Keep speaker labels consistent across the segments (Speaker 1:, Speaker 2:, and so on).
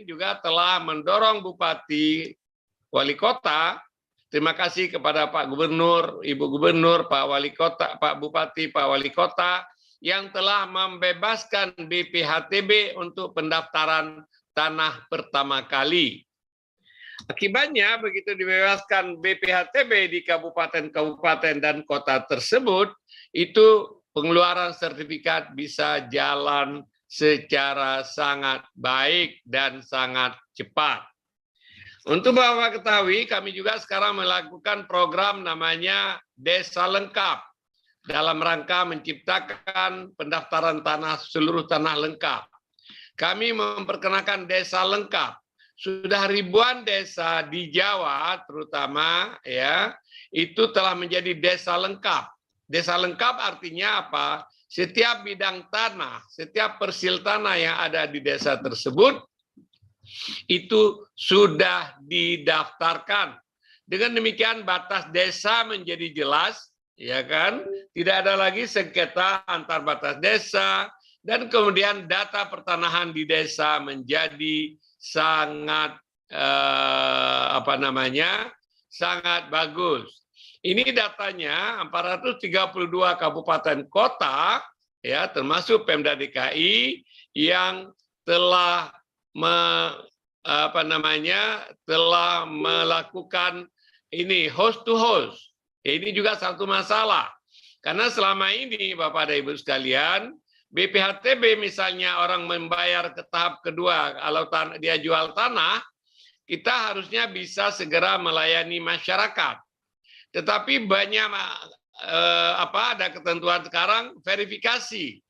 Speaker 1: juga telah mendorong Bupati, Wali Kota. Terima kasih kepada Pak Gubernur, Ibu Gubernur, Pak Wali Kota, Pak Bupati, Pak Wali Kota yang telah membebaskan BPHTB untuk pendaftaran tanah pertama kali. Akibatnya begitu dibebaskan BPHTB di kabupaten-kabupaten dan kota tersebut, itu pengeluaran sertifikat bisa jalan secara sangat baik dan sangat cepat. Untuk Bapak ketahui, kami juga sekarang melakukan program namanya Desa Lengkap dalam rangka menciptakan pendaftaran tanah seluruh tanah lengkap. Kami memperkenalkan Desa Lengkap. Sudah ribuan desa di Jawa terutama ya, itu telah menjadi desa lengkap. Desa lengkap artinya apa? Setiap bidang tanah, setiap persil tanah yang ada di desa tersebut itu sudah didaftarkan. Dengan demikian batas desa menjadi jelas, ya kan? Tidak ada lagi sengketa antar batas desa, dan kemudian data pertanahan di desa menjadi sangat sangat bagus. Ini datanya 432 kabupaten kota ya, termasuk Pemda DKI yang telah telah melakukan ini host to host. Ini juga satu masalah. Karena selama ini Bapak dan Ibu sekalian, BPHTB misalnya orang membayar ke tahap kedua, kalau dia jual tanah, kita harusnya bisa segera melayani masyarakat. Tetapi banyak ada ketentuan sekarang verifikasi.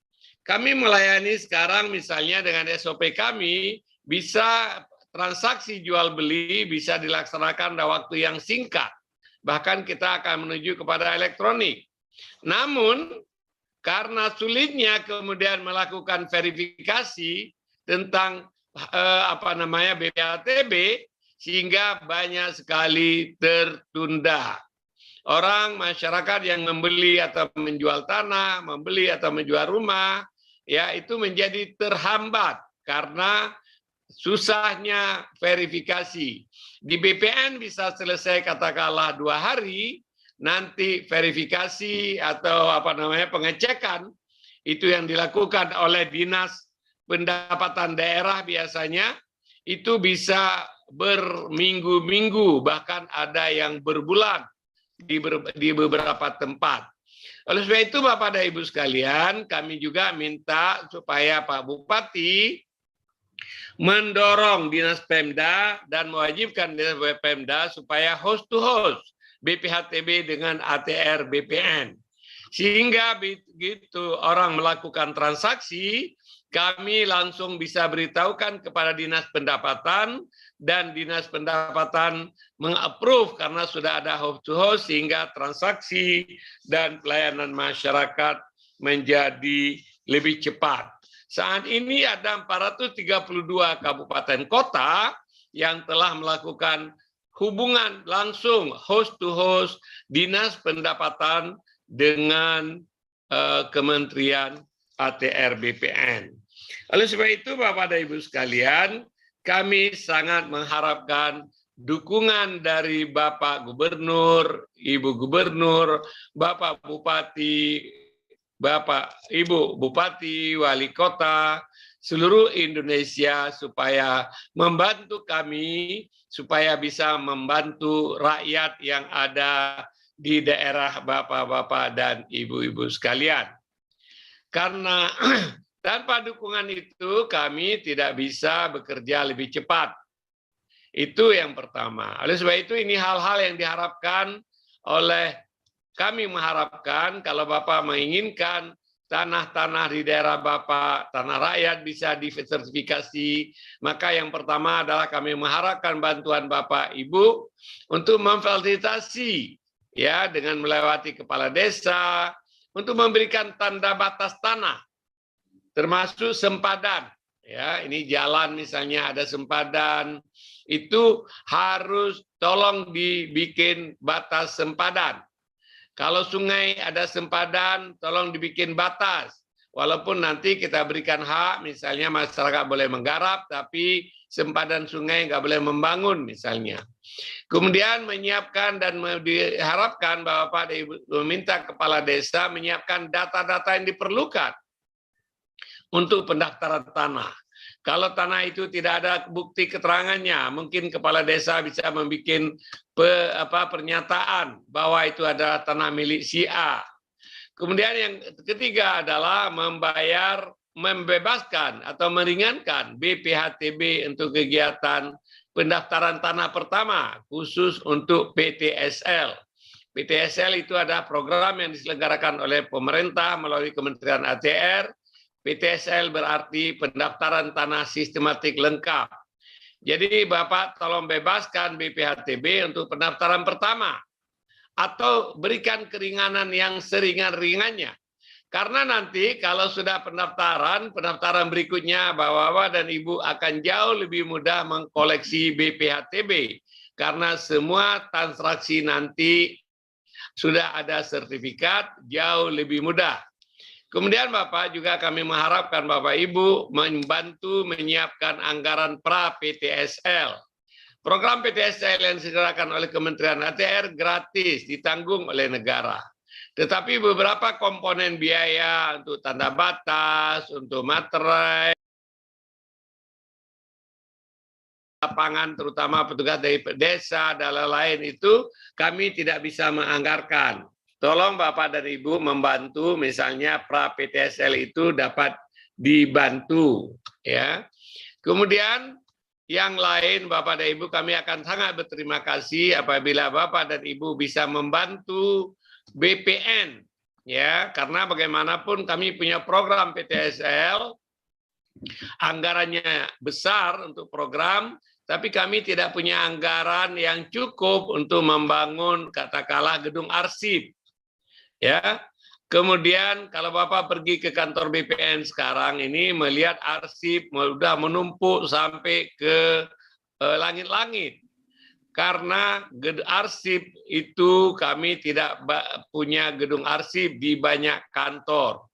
Speaker 1: Kami melayani sekarang misalnya dengan SOP kami, bisa transaksi jual beli bisa dilaksanakan dalam waktu yang singkat. Bahkan kita akan menuju kepada elektronik. Namun karena sulitnya kemudian melakukan verifikasi tentang BPHTB, sehingga banyak sekali tertunda. Orang masyarakat yang membeli atau menjual tanah, membeli atau menjual rumah, ya itu menjadi terhambat karena susahnya verifikasi. Di BPN bisa selesai katakanlah 2 hari, nanti verifikasi atau pengecekan itu yang dilakukan oleh Dinas Pendapatan Daerah biasanya itu bisa berminggu-minggu, bahkan ada yang berbulan di beberapa tempat. Oleh sebab itu Bapak dan Ibu sekalian, kami juga minta supaya Pak Bupati mendorong Dinas Pemda dan mewajibkan Dinas Pemda supaya host to host BPHTB dengan ATR BPN. Sehingga begitu orang melakukan transaksi, kami langsung bisa beritahukan kepada Dinas Pendapatan, dan Dinas Pendapatan meng-approve karena sudah ada host to host, sehingga transaksi dan pelayanan masyarakat menjadi lebih cepat. Saat ini ada 432 kabupaten kota yang telah melakukan hubungan langsung host to host Dinas Pendapatan dengan Kementerian ATR BPN. Oleh sebab itu Bapak dan Ibu sekalian, kami sangat mengharapkan dukungan dari Bapak Gubernur, Ibu Gubernur, Bapak Bupati, Bapak Ibu Bupati, Wali Kota, seluruh Indonesia supaya membantu kami, supaya bisa membantu rakyat yang ada di daerah Bapak-Bapak dan Ibu-Ibu sekalian. Karena tanpa dukungan itu kami tidak bisa bekerja lebih cepat. Itu yang pertama. Oleh sebab itu ini hal-hal yang diharapkan oleh kami, mengharapkan kalau Bapak menginginkan tanah-tanah di daerah Bapak, tanah rakyat bisa disertifikasi, maka yang pertama adalah kami mengharapkan bantuan Bapak Ibu untuk memfasilitasi ya dengan melewati kepala desa untuk memberikan tanda batas tanah termasuk sempadan. Ya, ini jalan misalnya ada sempadan, itu harus tolong dibikin batas sempadan. Kalau sungai ada sempadan, tolong dibikin batas. walaupun nanti kita berikan hak, misalnya masyarakat boleh menggarap, tapi sempadan sungai nggak boleh membangun misalnya. Kemudian menyiapkan dan diharapkan bahwa Pak meminta kepala desa menyiapkan data-data yang diperlukan untuk pendaftaran tanah. Kalau tanah itu tidak ada bukti keterangannya, mungkin kepala desa bisa membuat pernyataan bahwa itu adalah tanah milik si A. Kemudian yang ketiga adalah membebaskan atau meringankan BPHTB untuk kegiatan pendaftaran tanah pertama, khusus untuk PTSL. PTSL itu adalah program yang diselenggarakan oleh pemerintah melalui Kementerian ATR. PTSL berarti pendaftaran tanah sistematik lengkap. Jadi Bapak tolong bebaskan BPHTB untuk pendaftaran pertama atau berikan keringanan yang seringan-ringannya. Karena nanti kalau sudah pendaftaran berikutnya Bapak dan Ibu akan jauh lebih mudah mengkoleksi BPHTB karena semua transaksi nanti sudah ada sertifikat, jauh lebih mudah. Kemudian Bapak juga kami mengharapkan Bapak Ibu membantu menyiapkan anggaran pra-PTSL. Program PTSL yang disediakan oleh Kementerian ATR gratis, ditanggung oleh negara. Tetapi beberapa komponen biaya untuk tanda batas, untuk materai, lapangan terutama petugas dari desa dan lain-lain itu kami tidak bisa menganggarkan. Tolong Bapak dan Ibu membantu misalnya pra-PTSL itu dapat dibantu ya. Kemudian yang lain Bapak dan Ibu kami akan sangat berterima kasih apabila Bapak dan Ibu bisa membantu BPN ya, karena bagaimanapun kami punya program PTSL, anggarannya besar untuk program, tapi kami tidak punya anggaran yang cukup untuk membangun katakanlah gedung arsip. Ya, kemudian kalau Bapak pergi ke kantor BPN sekarang ini melihat arsip sudah menumpuk sampai ke langit-langit. Karena arsip itu kami tidak punya gedung arsip di banyak kantor.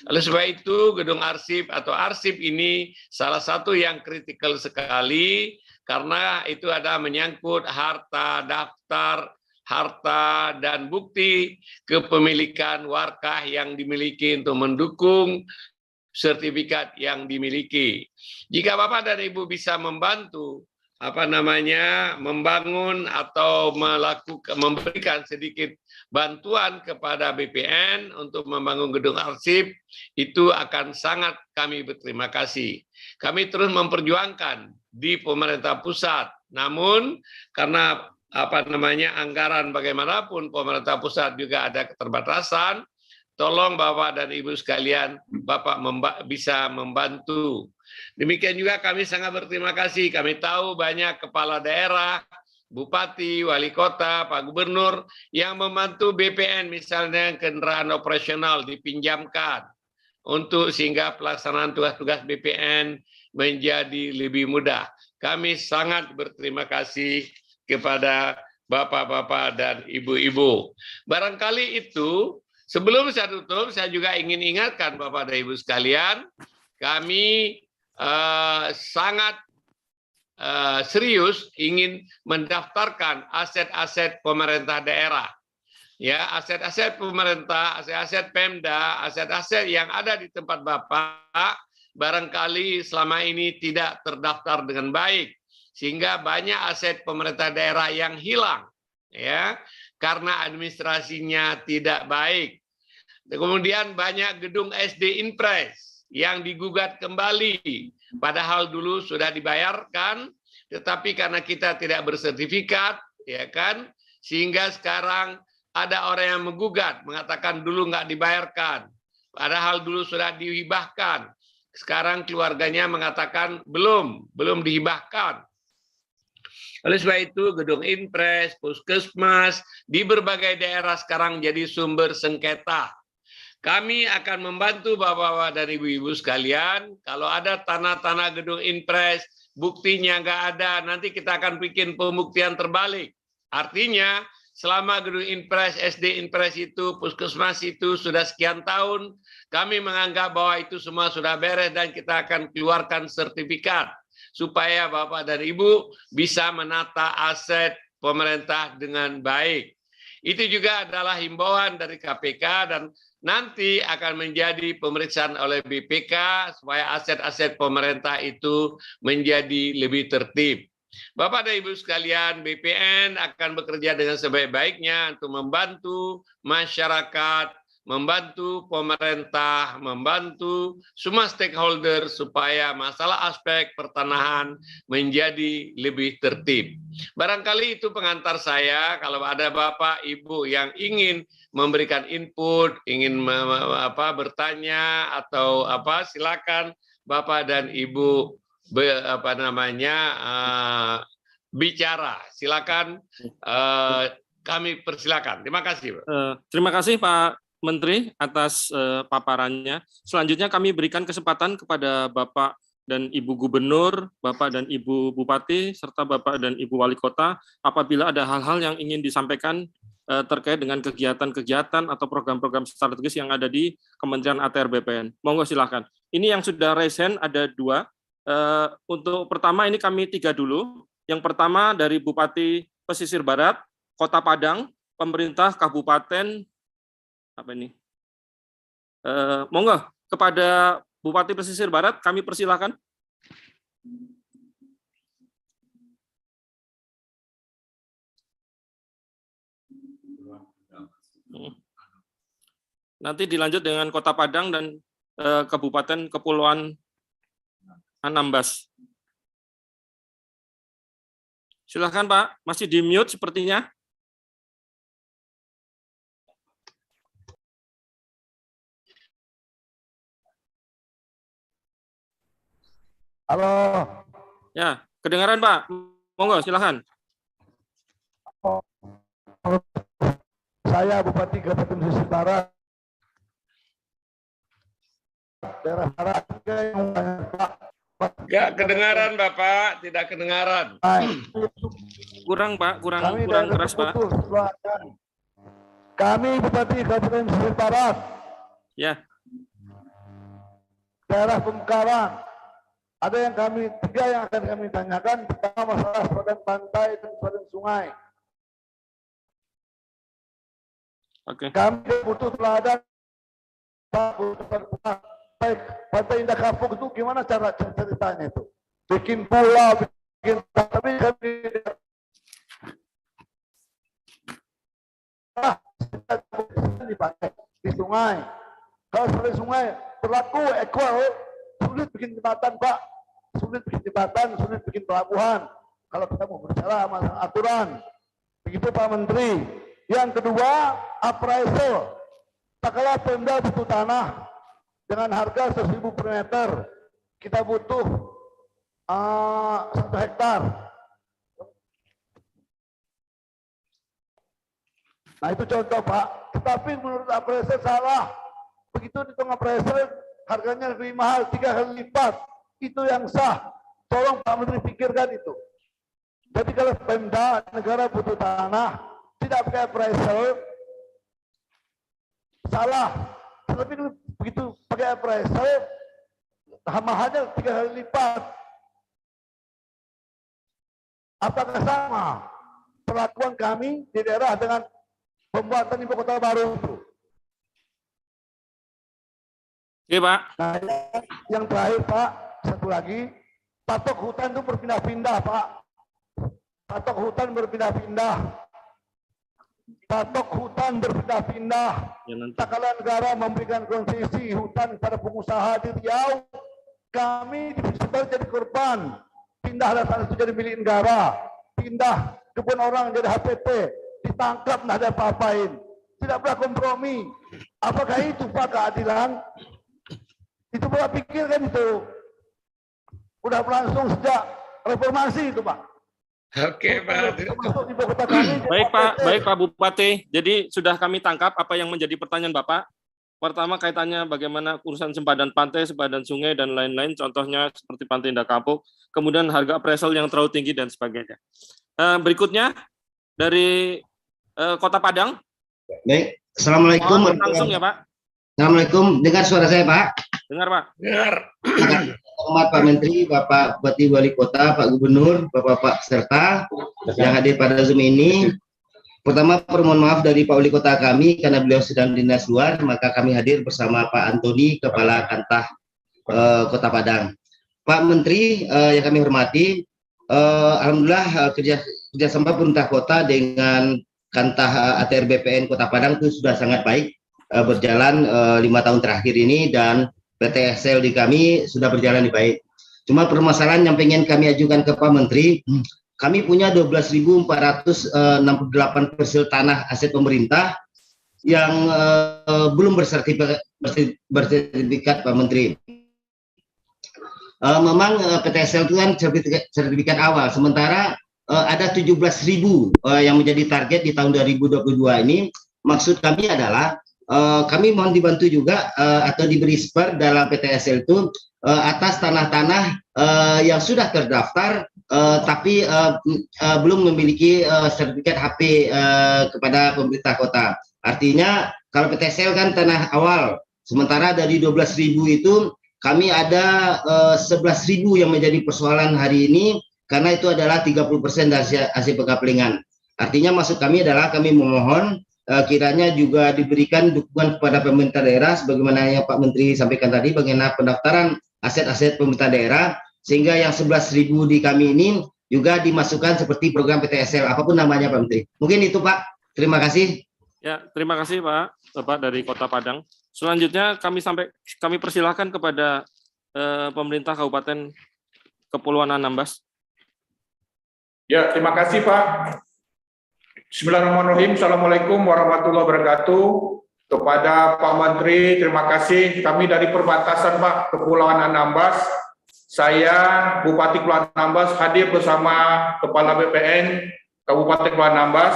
Speaker 1: Oleh sebab itu gedung arsip atau arsip ini salah satu yang kritikal sekali karena itu ada menyangkut harta, daftar, harta dan bukti kepemilikan warkah yang dimiliki untuk mendukung sertifikat yang dimiliki. Jika Bapak dan Ibu bisa membantu membangun atau memberikan sedikit bantuan kepada BPN untuk membangun gedung arsip, itu akan sangat kami berterima kasih. Kami terus memperjuangkan di pemerintah pusat, namun karena anggaran bagaimanapun pemerintah pusat juga ada keterbatasan, tolong Bapak dan Ibu sekalian, Bapak bisa membantu. Demikian juga kami sangat berterima kasih, kami tahu banyak kepala daerah, bupati, wali kota, Pak Gubernur yang membantu BPN misalnya kendaraan operasional dipinjamkan untuk sehingga pelaksanaan tugas-tugas BPN menjadi lebih mudah. Kami sangat berterima kasih kepada bapak-bapak dan ibu-ibu. Barangkali itu, sebelum saya tutup, saya juga ingin ingatkan Bapak dan Ibu sekalian, kami sangat serius ingin mendaftarkan aset-aset pemerintah daerah. Ya, aset-aset pemerintah, aset-aset Pemda, aset-aset yang ada di tempat Bapak, barangkali selama ini tidak terdaftar dengan baik. Sehingga banyak aset pemerintah daerah yang hilang ya karena administrasinya tidak baik. Kemudian banyak gedung SD Inpres yang digugat kembali padahal dulu sudah dibayarkan tetapi karena kita tidak bersertifikat ya kan sehingga sekarang ada orang yang menggugat mengatakan dulu nggak dibayarkan padahal dulu sudah dihibahkan. Sekarang keluarganya mengatakan belum dihibahkan. Oleh sebab itu, gedung Inpres, puskesmas, di berbagai daerah sekarang jadi sumber sengketa. Kami akan membantu Bapak-Bapak dan Ibu-Ibu sekalian, kalau ada tanah-tanah gedung Inpres, buktinya nggak ada, nanti kita akan bikin pembuktian terbalik. Artinya, selama gedung Inpres, SD Inpres itu, puskesmas itu sudah sekian tahun, kami menganggap bahwa itu semua sudah beres dan kita akan keluarkan sertifikat supaya Bapak dan Ibu bisa menata aset pemerintah dengan baik. Itu juga adalah himbauan dari KPK dan nanti akan menjadi pemeriksaan oleh BPK supaya aset-aset pemerintah itu menjadi lebih tertib. Bapak dan Ibu sekalian, BPN akan bekerja dengan sebaik-baiknya untuk membantu masyarakat, membantu pemerintah, membantu semua stakeholder supaya masalah aspek pertanahan menjadi lebih tertib. Barangkali itu pengantar saya. Kalau ada Bapak, Ibu yang ingin memberikan input, ingin bertanya atau silakan Bapak dan Ibu bicara. Silakan, kami persilakan. Terima kasih.
Speaker 2: Terima kasih Pak Menteri atas paparannya. Selanjutnya kami berikan kesempatan kepada Bapak dan Ibu Gubernur, Bapak dan Ibu Bupati, serta Bapak dan Ibu Wali Kota, apabila ada hal-hal yang ingin disampaikan terkait dengan kegiatan-kegiatan atau program-program strategis yang ada di Kementerian ATR BPN. Monggo silakan. Ini yang sudah raise hand ada 2. Untuk pertama ini kami 3 dulu. Yang pertama dari Bupati Pesisir Barat, Kota Padang, pemerintah Kabupaten monggo kepada Bupati Pesisir Barat kami persilakan. Nanti dilanjut dengan Kota Padang dan Kabupaten Kepulauan Anambas. Silakan Pak, masih di mute sepertinya.
Speaker 3: Halo.
Speaker 2: Ya, kedengaran Pak. Monggo silakan.
Speaker 3: Saya Bupati Kabupaten Pesisir Barat. Daerah barat
Speaker 1: Enggak kedengaran Bapak, tidak kedengaran.
Speaker 2: Kurang Pak, kurang keras Pak.
Speaker 3: Kami Bupati Kabupaten Pesisir Barat.
Speaker 2: Ya.
Speaker 3: Daerah Bengkalang. Ada yang 3 yang akan kami tanyakan. Pertama masalah sepadan pantai dan sepadan sungai.
Speaker 2: Oke.
Speaker 3: Kami butuh teladan. Pantai Indah Kapuk itu gimana cara ceritanya itu? Bikin pulau, bikin tapi kami di sungai. Kalau seperti sungai berlaku equal, sulit bikin jembatan Pak, sulit bikin jembatan, sulit bikin pelabuhan. Kalau kita mau berbicara masalah aturan, begitu Pak Menteri. Yang kedua, appraisal. Tak kalah Pemda butuh tanah dengan harga 1.000 per meter, kita butuh 1 hektar. Nah itu contoh Pak. Tetapi menurut appraisal salah. Begitu dihitung appraisal harganya lebih mahal 3 kali lipat. Itu yang sah. Tolong Pak Menteri pikirkan itu. Jadi kalau Pemda negara butuh tanah tidak pakai appraisal salah. Tetapi begitu pakai appraisal mahalnya 3 kali lipat. Apakah sama perlakuan kami di daerah dengan pembuatan ibu kota baru itu?
Speaker 2: Oke Pak.
Speaker 3: Nah, yang terakhir Pak, satu lagi, patok hutan itu berpindah-pindah Pak. Patok hutan berpindah-pindah. Patok hutan berpindah-pindah. Tak kala negara memberikan konsesi hutan pada pengusaha di Riau, kami di Pesisir jadi korban. Pindahlah tanah itu jadi milik negara. Pindah kebun orang jadi HPP. Ditangkap, nggak ada apa-apain. Tidak pernah kompromi. Apakah itu Pak keadilan? Itu Bapak pikirkan itu. Udah berlangsung sejak reformasi itu Pak.
Speaker 1: Oke Pak.
Speaker 2: Baik Pak Bupati. Jadi sudah kami tangkap apa yang menjadi pertanyaan Bapak. Pertama kaitannya bagaimana urusan sempadan pantai, sempadan sungai dan lain-lain. Contohnya seperti Pantai Indah Kapuk. Kemudian harga appraisal yang terlalu tinggi dan sebagainya. Berikutnya dari Kota Padang.
Speaker 4: Baik, Assalamualaikum.
Speaker 2: Mohon langsung ya Pak.
Speaker 4: Assalamualaikum, dengar suara saya Pak?
Speaker 2: Dengar Pak.
Speaker 1: Dengar.
Speaker 4: Hormat Pak Menteri, Bapak Bupati Wali Kota, Pak Gubernur, Bapak-Bapak serta yang hadir pada Zoom ini. Pertama, permohon maaf dari Pak Wali Kota kami karena beliau sedang dinas luar, maka kami hadir bersama Pak Antoni, Kepala Kantah Kota Padang. Pak Menteri yang kami hormati, alhamdulillah kerjasama pemerintah kota dengan Kantah ATR BPN Kota Padang itu sudah sangat baik berjalan 5 tahun terakhir ini, dan PTSL di kami sudah berjalan baik. Cuma permasalahan yang pengen kami ajukan ke Pak Menteri, kami punya 12.468 parcel tanah aset pemerintah yang belum bersertifikat Pak Menteri. Memang PTSL itu kan sertifikat awal, sementara ada 17.000 yang menjadi target di tahun 2022 ini. Maksud kami adalah kami mohon dibantu juga atau diberi spare dalam PTSL itu atas tanah-tanah yang sudah terdaftar tapi belum memiliki sertifikat HP kepada pemerintah kota. Artinya kalau PTSL kan tanah awal, sementara dari 12.000 itu kami ada 11.000 yang menjadi persoalan hari ini, karena itu adalah 30% dari hasil pengaplingan. Artinya maksud kami adalah kami memohon kiranya juga diberikan dukungan kepada pemerintah daerah sebagaimana yang Pak Menteri sampaikan tadi, bagaimana pendaftaran aset-aset pemerintah daerah, sehingga yang 11.000 di kami ini juga dimasukkan seperti program PTSL apapun namanya Pak Menteri. Mungkin itu Pak. Terima kasih.
Speaker 2: Ya, terima kasih Pak, Bapak dari Kota Padang. Selanjutnya kami persilahkan kepada pemerintah Kabupaten Kepulauan Anambas.
Speaker 5: Ya, terima kasih Pak. Bismillahirrahmanirrahim. Assalamualaikum warahmatullahi wabarakatuh. Kepada Pak Menteri, terima kasih. Kami dari perbatasan Pak, Kepulauan Anambas. Saya, Bupati Kepulauan Anambas, hadir bersama Kepala BPN Kabupaten Kepulauan Anambas.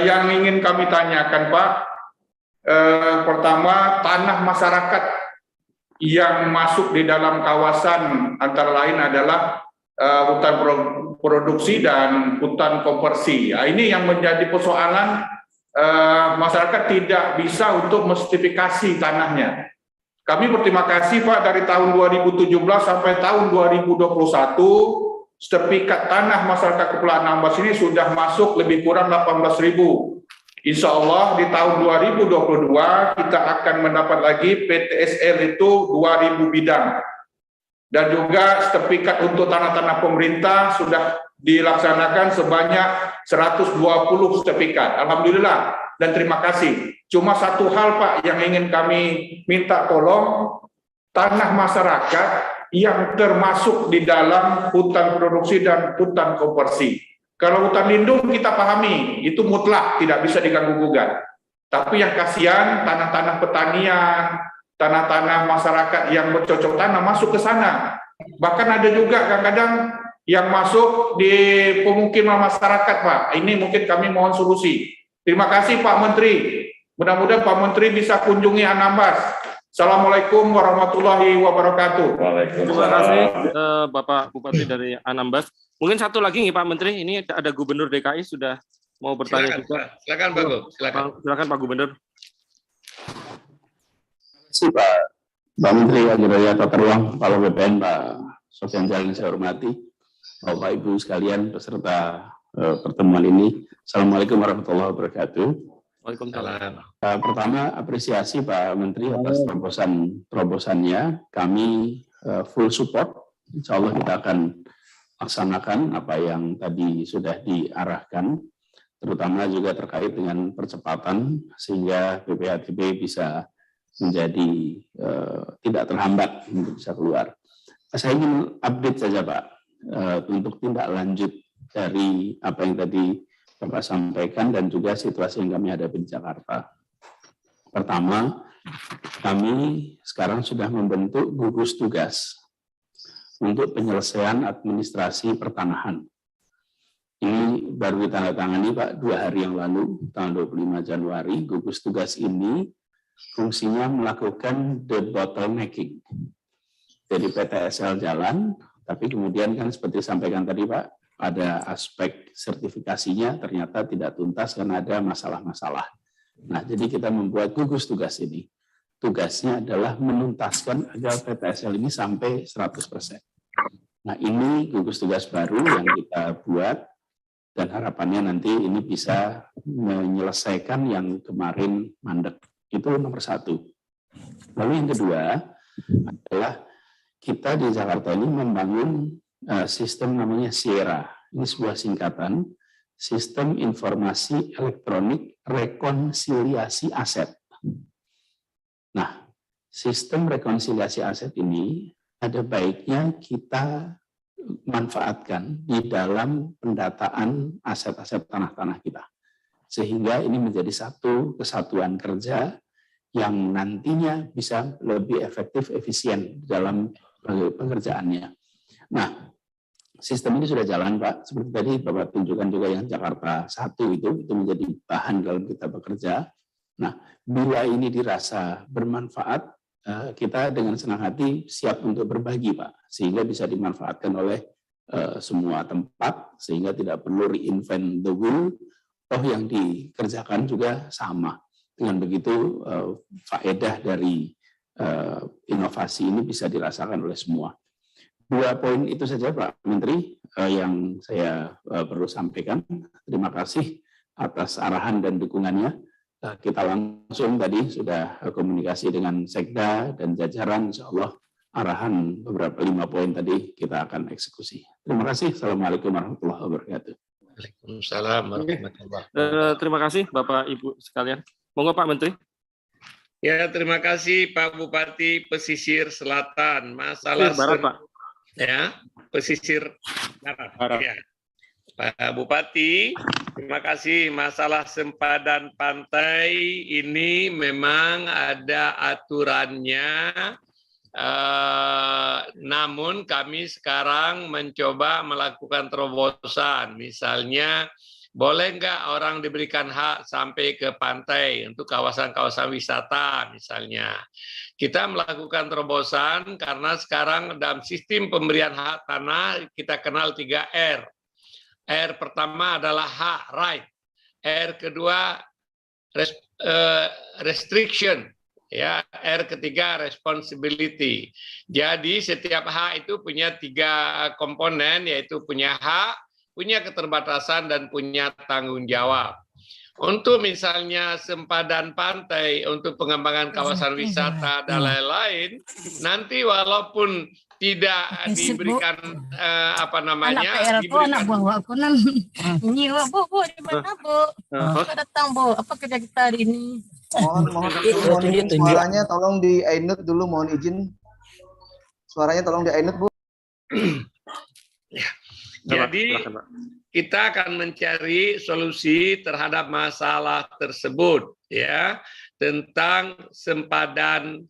Speaker 5: Yang ingin kami tanyakan Pak, pertama, tanah masyarakat yang masuk di dalam kawasan antara lain adalah hutan produksi dan hutan konversi. Nah, ini yang menjadi persoalan, masyarakat tidak bisa untuk mensertifikasi tanahnya. Kami berterima kasih Pak, dari tahun 2017 sampai tahun 2021, sertifikat tanah masyarakat Kepulauan Anambas ini sudah masuk lebih kurang 18.000. Insya Allah di tahun 2022 kita akan mendapat lagi PTSL itu 2.000 bidang. Dan juga sertifikat untuk tanah-tanah pemerintah sudah dilaksanakan sebanyak 120 sertifikat. Alhamdulillah dan terima kasih. Cuma satu hal Pak yang ingin kami minta tolong, tanah masyarakat yang termasuk di dalam hutan produksi dan hutan konversi. Kalau hutan lindung kita pahami, itu mutlak, tidak bisa diganggu-gugat. Tapi yang kasihan, tanah-tanah pertanian, tanah-tanah masyarakat yang bercocok tanam masuk ke sana. Bahkan ada juga kadang-kadang yang masuk di pemukiman masyarakat, Pak. Ini mungkin kami mohon solusi. Terima kasih Pak Menteri. Mudah-mudahan Pak Menteri bisa kunjungi Anambas. Assalamualaikum warahmatullahi wabarakatuh.
Speaker 2: Terima kasih Bapak Bupati dari Anambas. Mungkin satu lagi nih Pak Menteri, ini ada Gubernur DKI sudah mau bertanya juga.
Speaker 1: Silakan Pak Gub.
Speaker 2: Silakan Pak Gubernur.
Speaker 6: Terima kasih Pak Menteri Wajib Raya Tata Ruang, Kepala BPN Pak Sofyan Jalil yang saya hormati, Bapak Ibu sekalian peserta pertemuan ini. Assalamualaikum warahmatullahi wabarakatuh.
Speaker 2: Waalaikumsalam.
Speaker 6: Pertama apresiasi Pak Menteri atas terobosannya. Kami full support. Insya Allah kita akan laksanakan apa yang tadi sudah diarahkan, terutama juga terkait dengan percepatan sehingga BPHTB bisa menjadi tidak terhambat untuk bisa keluar. Saya ingin update saja Pak untuk tindak lanjut dari apa yang tadi Bapak sampaikan dan juga situasi yang kami hadapi di Jakarta. Pertama, kami sekarang sudah membentuk gugus tugas untuk penyelesaian administrasi pertanahan. Ini baru ditandatangani Pak 2 hari yang lalu, tanggal 25 Januari. Gugus tugas ini fungsinya melakukan debottlenecking. Jadi PTSL jalan, tapi kemudian kan seperti disampaikan tadi Pak pada aspek sertifikasinya ternyata tidak tuntas karena ada masalah-masalah. Nah, jadi kita membuat gugus tugas ini. Tugasnya adalah menuntaskan agar PTSL ini sampai 100%. Nah, ini gugus tugas baru yang kita buat dan harapannya nanti ini bisa menyelesaikan yang kemarin mandek. Itu nomor satu. Lalu yang kedua adalah kita di Jakarta ini membangun sistem namanya Sierra. Ini sebuah singkatan, Sistem Informasi Elektronik Rekonsiliasi Aset. Nah, sistem rekonsiliasi aset ini ada baiknya kita manfaatkan di dalam pendataan aset-aset tanah-tanah kita. Sehingga ini menjadi satu kesatuan kerja yang nantinya bisa lebih efektif, efisien dalam pengerjaannya. Nah, sistem ini sudah jalan, Pak. Seperti tadi Bapak tunjukkan juga yang Jakarta 1 itu menjadi bahan dalam kita bekerja. Nah, bila ini dirasa bermanfaat, kita dengan senang hati siap untuk berbagi, Pak, sehingga bisa dimanfaatkan oleh semua tempat, sehingga tidak perlu reinvent the wheel, toh yang dikerjakan juga sama. Dengan begitu, faedah dari inovasi ini bisa dirasakan oleh semua. 2 poin itu saja, Pak Menteri, yang saya perlu sampaikan. Terima kasih atas arahan dan dukungannya. Kita langsung tadi sudah komunikasi dengan Sekda dan jajaran, insya Allah arahan beberapa 5 poin tadi kita akan eksekusi. Terima kasih. Assalamualaikum warahmatullahi wabarakatuh.
Speaker 1: Waalaikumsalam warahmatullahi wabarakatuh.
Speaker 2: Terima kasih Bapak Ibu sekalian. Monggo Pak Menteri.
Speaker 1: Ya, terima kasih Pak Bupati Pesisir Selatan. Masalah
Speaker 2: Barat, Pak.
Speaker 1: Ya, pesisir barat. Ya. Pak Bupati, terima kasih. Masalah sempadan pantai ini memang ada aturannya, namun kami sekarang mencoba melakukan terobosan. Misalnya, boleh nggak orang diberikan hak sampai ke pantai untuk kawasan-kawasan wisata misalnya. Kita melakukan terobosan karena sekarang dalam sistem pemberian hak tanah kita kenal 3R. R pertama adalah hak, right. R kedua restriction, ya. R ketiga responsibility. Jadi setiap hak itu punya 3 komponen, yaitu punya hak, punya keterbatasan, dan punya tanggung jawab. Untuk misalnya sempadan pantai untuk pengembangan kawasan wisata dan lain-lain, nanti walaupun tidak diberikan
Speaker 7: anak buah aku nan nyiwa bu di mana bu datang bu apa kerja kita hari ini
Speaker 8: mohon izin suaranya tolong di unmute dulu, mohon izin suaranya tolong di unmute bu.
Speaker 1: Ya. Jadi kita akan mencari solusi terhadap masalah tersebut, ya, tentang sempadan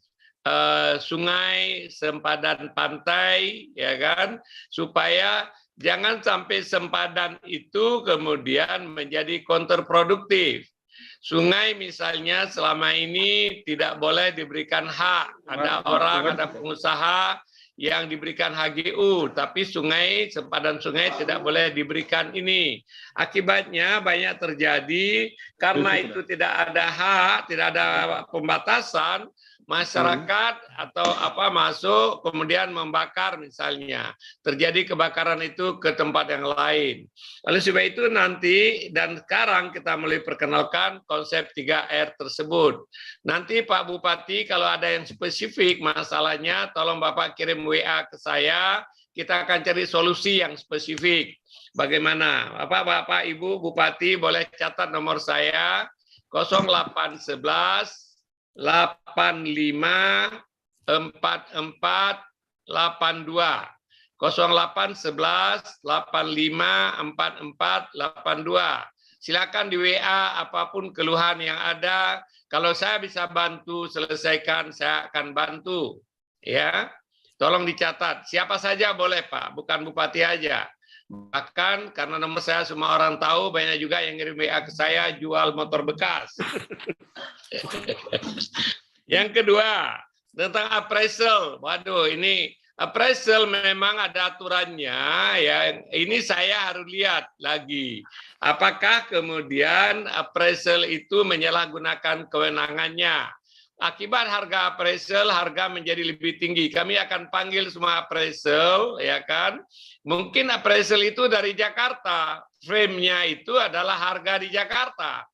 Speaker 1: sungai, sempadan pantai, ya kan, supaya jangan sampai sempadan itu kemudian menjadi kontraproduktif. Sungai misalnya selama ini tidak boleh diberikan hak, ada orang, ada pengusaha yang diberikan HGU, tapi sungai, sempadan sungai tidak boleh diberikan ini. Akibatnya banyak terjadi karena itu tidak ada hak, tidak ada pembatasan, masyarakat atau masuk kemudian membakar misalnya. Terjadi kebakaran itu ke tempat yang lain. Oleh sebab itu nanti dan sekarang kita mulai perkenalkan konsep 3R tersebut. Nanti Pak Bupati kalau ada yang spesifik masalahnya tolong Bapak kirim WA ke saya, kita akan cari solusi yang spesifik. Bagaimana? Bapak Ibu Bupati boleh catat nomor saya 0811 85 44 82 0811 85 44 82. Silakan di WA apapun keluhan yang ada. Kalau saya bisa bantu selesaikan, saya akan bantu. Ya, tolong dicatat. Siapa saja boleh Pak, bukan Bupati aja. Bahkan karena nomor saya semua orang tahu, banyak juga yang ngirim WA ke saya jual motor bekas. Yang kedua, tentang appraisal. Waduh, ini appraisal memang ada aturannya ya. Ini saya harus lihat lagi. Apakah kemudian appraisal itu menyalahgunakan kewenangannya? Akibat harga appraisal, harga menjadi lebih tinggi. Kami akan panggil semua appraisal, ya kan? Mungkin appraisal itu dari Jakarta. Frame-nya itu adalah harga di Jakarta.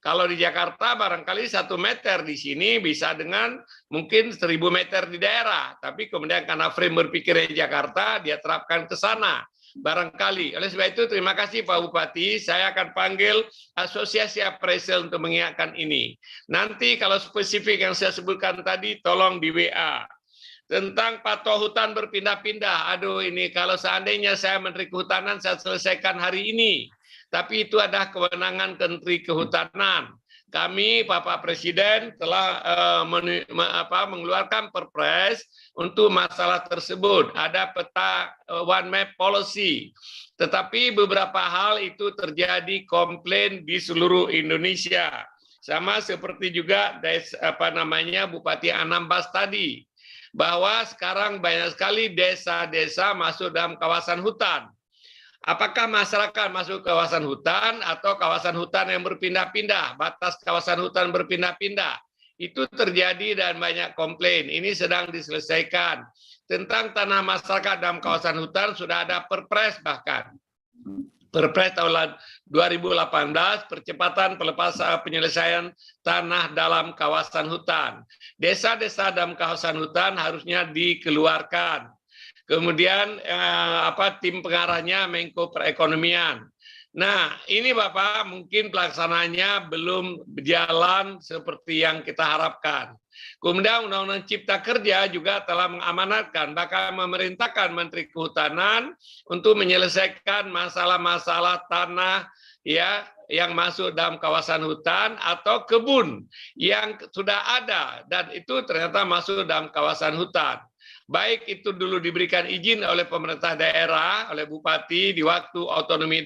Speaker 1: Kalau di Jakarta barangkali 1 meter, di sini bisa dengan mungkin 1000 meter di daerah. Tapi kemudian karena frame berpikir di Jakarta, dia terapkan ke sana. Barangkali. Oleh sebab itu terima kasih Pak Bupati, saya akan panggil asosiasi appraisal untuk mengingatkan ini. Nanti kalau spesifik yang saya sebutkan tadi, tolong di WA. Tentang patok hutan berpindah-pindah, aduh ini kalau seandainya saya Menteri Kehutanan, saya selesaikan hari ini. Tapi itu adalah kewenangan Menteri Kehutanan. Kami, Bapak Presiden, telah mengeluarkan perpres untuk masalah tersebut. Ada peta One Map Policy. Tetapi beberapa hal itu terjadi komplain di seluruh Indonesia. Sama seperti juga Bupati Anambas tadi. Bahwa sekarang banyak sekali desa-desa masuk dalam kawasan hutan. Apakah masyarakat masuk kawasan hutan atau kawasan hutan yang berpindah-pindah, batas kawasan hutan berpindah-pindah? Itu terjadi dan banyak komplain. Ini sedang diselesaikan. Tentang tanah masyarakat dalam kawasan hutan sudah ada perpres bahkan. Perpres tahun 2018, percepatan pelepasan penyelesaian tanah dalam kawasan hutan. Desa-desa dalam kawasan hutan harusnya dikeluarkan. Kemudian tim pengarahnya Menko Perekonomian. Nah, ini Bapak mungkin pelaksananya belum berjalan seperti yang kita harapkan. Kemudian Undang-Undang Cipta Kerja juga telah mengamanatkan, bahkan memerintahkan Menteri Kehutanan untuk menyelesaikan masalah-masalah tanah ya yang masuk dalam kawasan hutan atau kebun yang sudah ada dan itu ternyata masuk dalam kawasan hutan. Baik itu dulu diberikan izin oleh pemerintah daerah, oleh bupati di waktu otonomi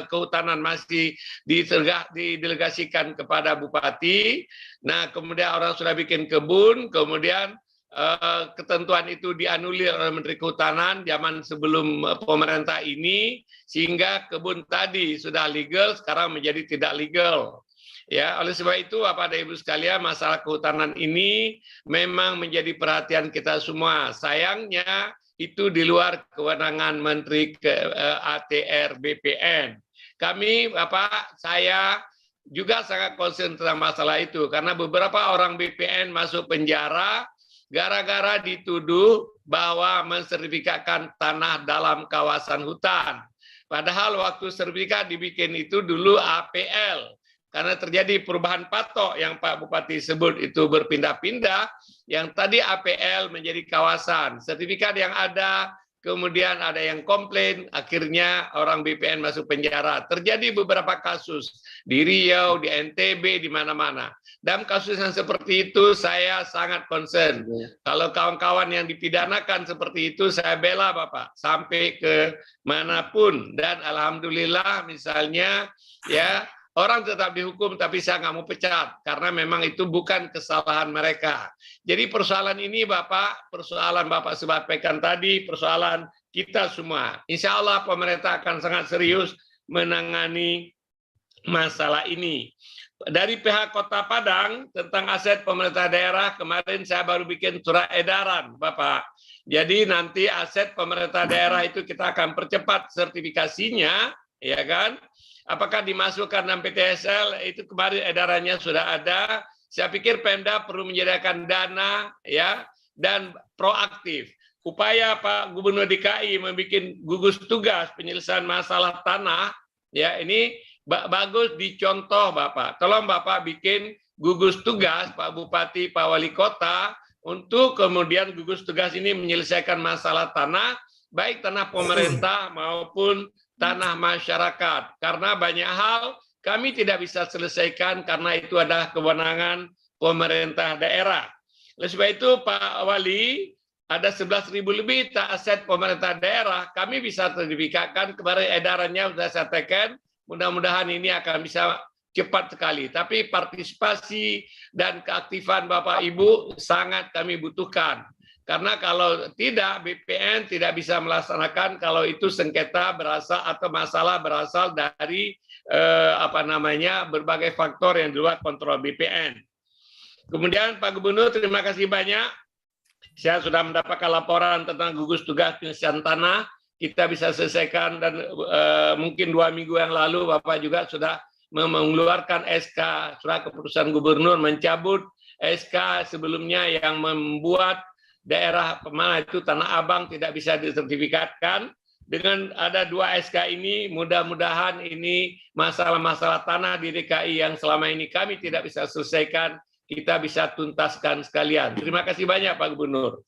Speaker 1: kehutanan masih didelegasikan kepada bupati. Nah, kemudian orang sudah bikin kebun, kemudian ketentuan itu dianulir oleh Menteri Kehutanan zaman sebelum pemerintah ini, sehingga kebun tadi sudah legal, sekarang menjadi tidak legal. Ya, oleh sebab itu Bapak dan Ibu sekalian, masalah kehutanan ini memang menjadi perhatian kita semua. Sayangnya itu di luar kewenangan Menteri ATR BPN. Kami, Bapak, saya juga sangat concern tentang masalah itu karena beberapa orang BPN masuk penjara gara-gara dituduh bahwa mensertifikatkan tanah dalam kawasan hutan. Padahal waktu sertifikat dibikin itu dulu APL. Karena terjadi perubahan patok yang Pak Bupati sebut itu berpindah-pindah, yang tadi APL menjadi kawasan. Sertifikat yang ada, kemudian ada yang komplain, akhirnya orang BPN masuk penjara. Terjadi beberapa kasus di Riau, di NTB, di mana-mana. Dalam kasus yang seperti itu, saya sangat concern. Kalau kawan-kawan yang dipidanakan seperti itu, saya bela Bapak, sampai ke manapun. Dan Alhamdulillah misalnya, ya, orang tetap dihukum, tapi saya nggak mau pecat, karena memang itu bukan kesalahan mereka. Jadi persoalan ini Bapak, persoalan Bapak sampaikan tadi, persoalan kita semua. Insya Allah pemerintah akan sangat serius menangani masalah ini. Dari pihak Kota Padang, tentang aset pemerintah daerah, kemarin saya baru bikin surat edaran, Bapak. Jadi nanti aset pemerintah daerah itu kita akan percepat sertifikasinya, ya kan? Apakah dimasukkan dalam PTSL, itu kemarin edarannya sudah ada. Saya pikir Pemda perlu menyediakan dana ya dan proaktif. Upaya Pak Gubernur DKI membuat gugus tugas penyelesaian masalah tanah, ya ini bagus dicontoh Bapak. Tolong Bapak bikin gugus tugas Pak Bupati, Pak Wali Kota, untuk kemudian gugus tugas ini menyelesaikan masalah tanah, baik tanah pemerintah maupun tanah masyarakat, karena banyak hal kami tidak bisa selesaikan karena itu adalah kewenangan pemerintah daerah. Oleh sebab itu Pak Wali, ada 11.000 lebih aset pemerintah daerah, kami bisa sertifikatkan, kemarin edarannya sudah saya tekan, mudah-mudahan ini akan bisa cepat sekali. Tapi partisipasi dan keaktifan Bapak Ibu sangat kami butuhkan. Karena kalau tidak, BPN tidak bisa melaksanakan kalau itu sengketa berasal atau masalah berasal dari berbagai faktor yang di luar kontrol BPN. Kemudian Pak Gubernur, terima kasih banyak. Saya sudah mendapatkan laporan tentang gugus tugas pengisian tanah. Kita bisa selesaikan dan mungkin 2 minggu yang lalu Bapak juga sudah mengeluarkan SK surat keputusan Gubernur mencabut SK sebelumnya yang membuat daerah mana itu Tanah Abang tidak bisa disertifikatkan. Dengan ada 2 SK ini, mudah-mudahan ini masalah-masalah tanah di DKI yang selama ini kami tidak bisa selesaikan, kita bisa tuntaskan sekalian. Terima kasih banyak Pak Gubernur.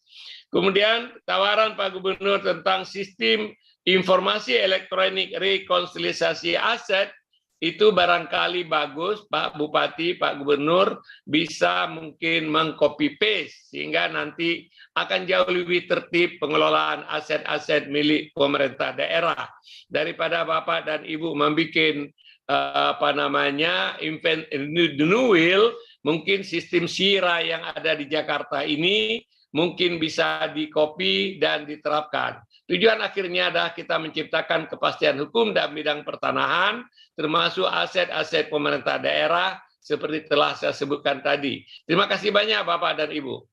Speaker 1: Kemudian tawaran Pak Gubernur tentang sistem informasi elektronik rekonsiliasi aset, itu barangkali bagus Pak Bupati, Pak Gubernur bisa mungkin meng-copy paste sehingga nanti akan jauh lebih tertib pengelolaan aset-aset milik pemerintah daerah daripada Bapak dan Ibu membuat new will. Mungkin sistem SIRA yang ada di Jakarta ini mungkin bisa di-copy dan diterapkan. Tujuan akhirnya adalah kita menciptakan kepastian hukum dalam bidang pertanahan, termasuk aset-aset pemerintah daerah, seperti telah saya sebutkan tadi. Terima kasih banyak Bapak dan Ibu.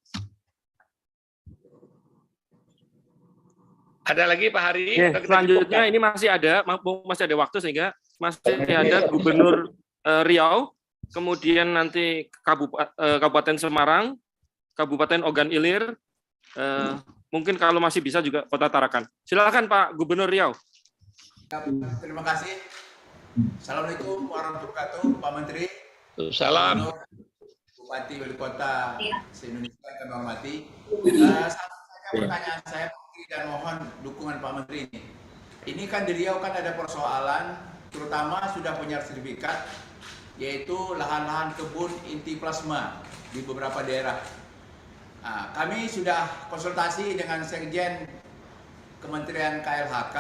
Speaker 1: Ada lagi Pak Hari?
Speaker 2: Selanjutnya ini masih ada waktu sehingga masih ada Gubernur Riau, kemudian nanti Kabupaten Semarang, Kabupaten Ogan Ilir, mungkin kalau masih bisa juga Kota Tarakan. Silakan Pak Gubernur Riau.
Speaker 9: Terima kasih. Assalamualaikum warahmatullahi wabarakatuh, Pak Menteri.
Speaker 1: Salam.
Speaker 9: Bupati Wali Kota se-Indonesia yang kami hormati. Pertanyaan saya dan mohon dukungan Pak Menteri ini. Ini kan di Riau kan ada persoalan, terutama sudah punya sertifikat, yaitu lahan-lahan kebun inti plasma di beberapa daerah. Nah, kami sudah konsultasi dengan Sekjen Kementerian KLHK,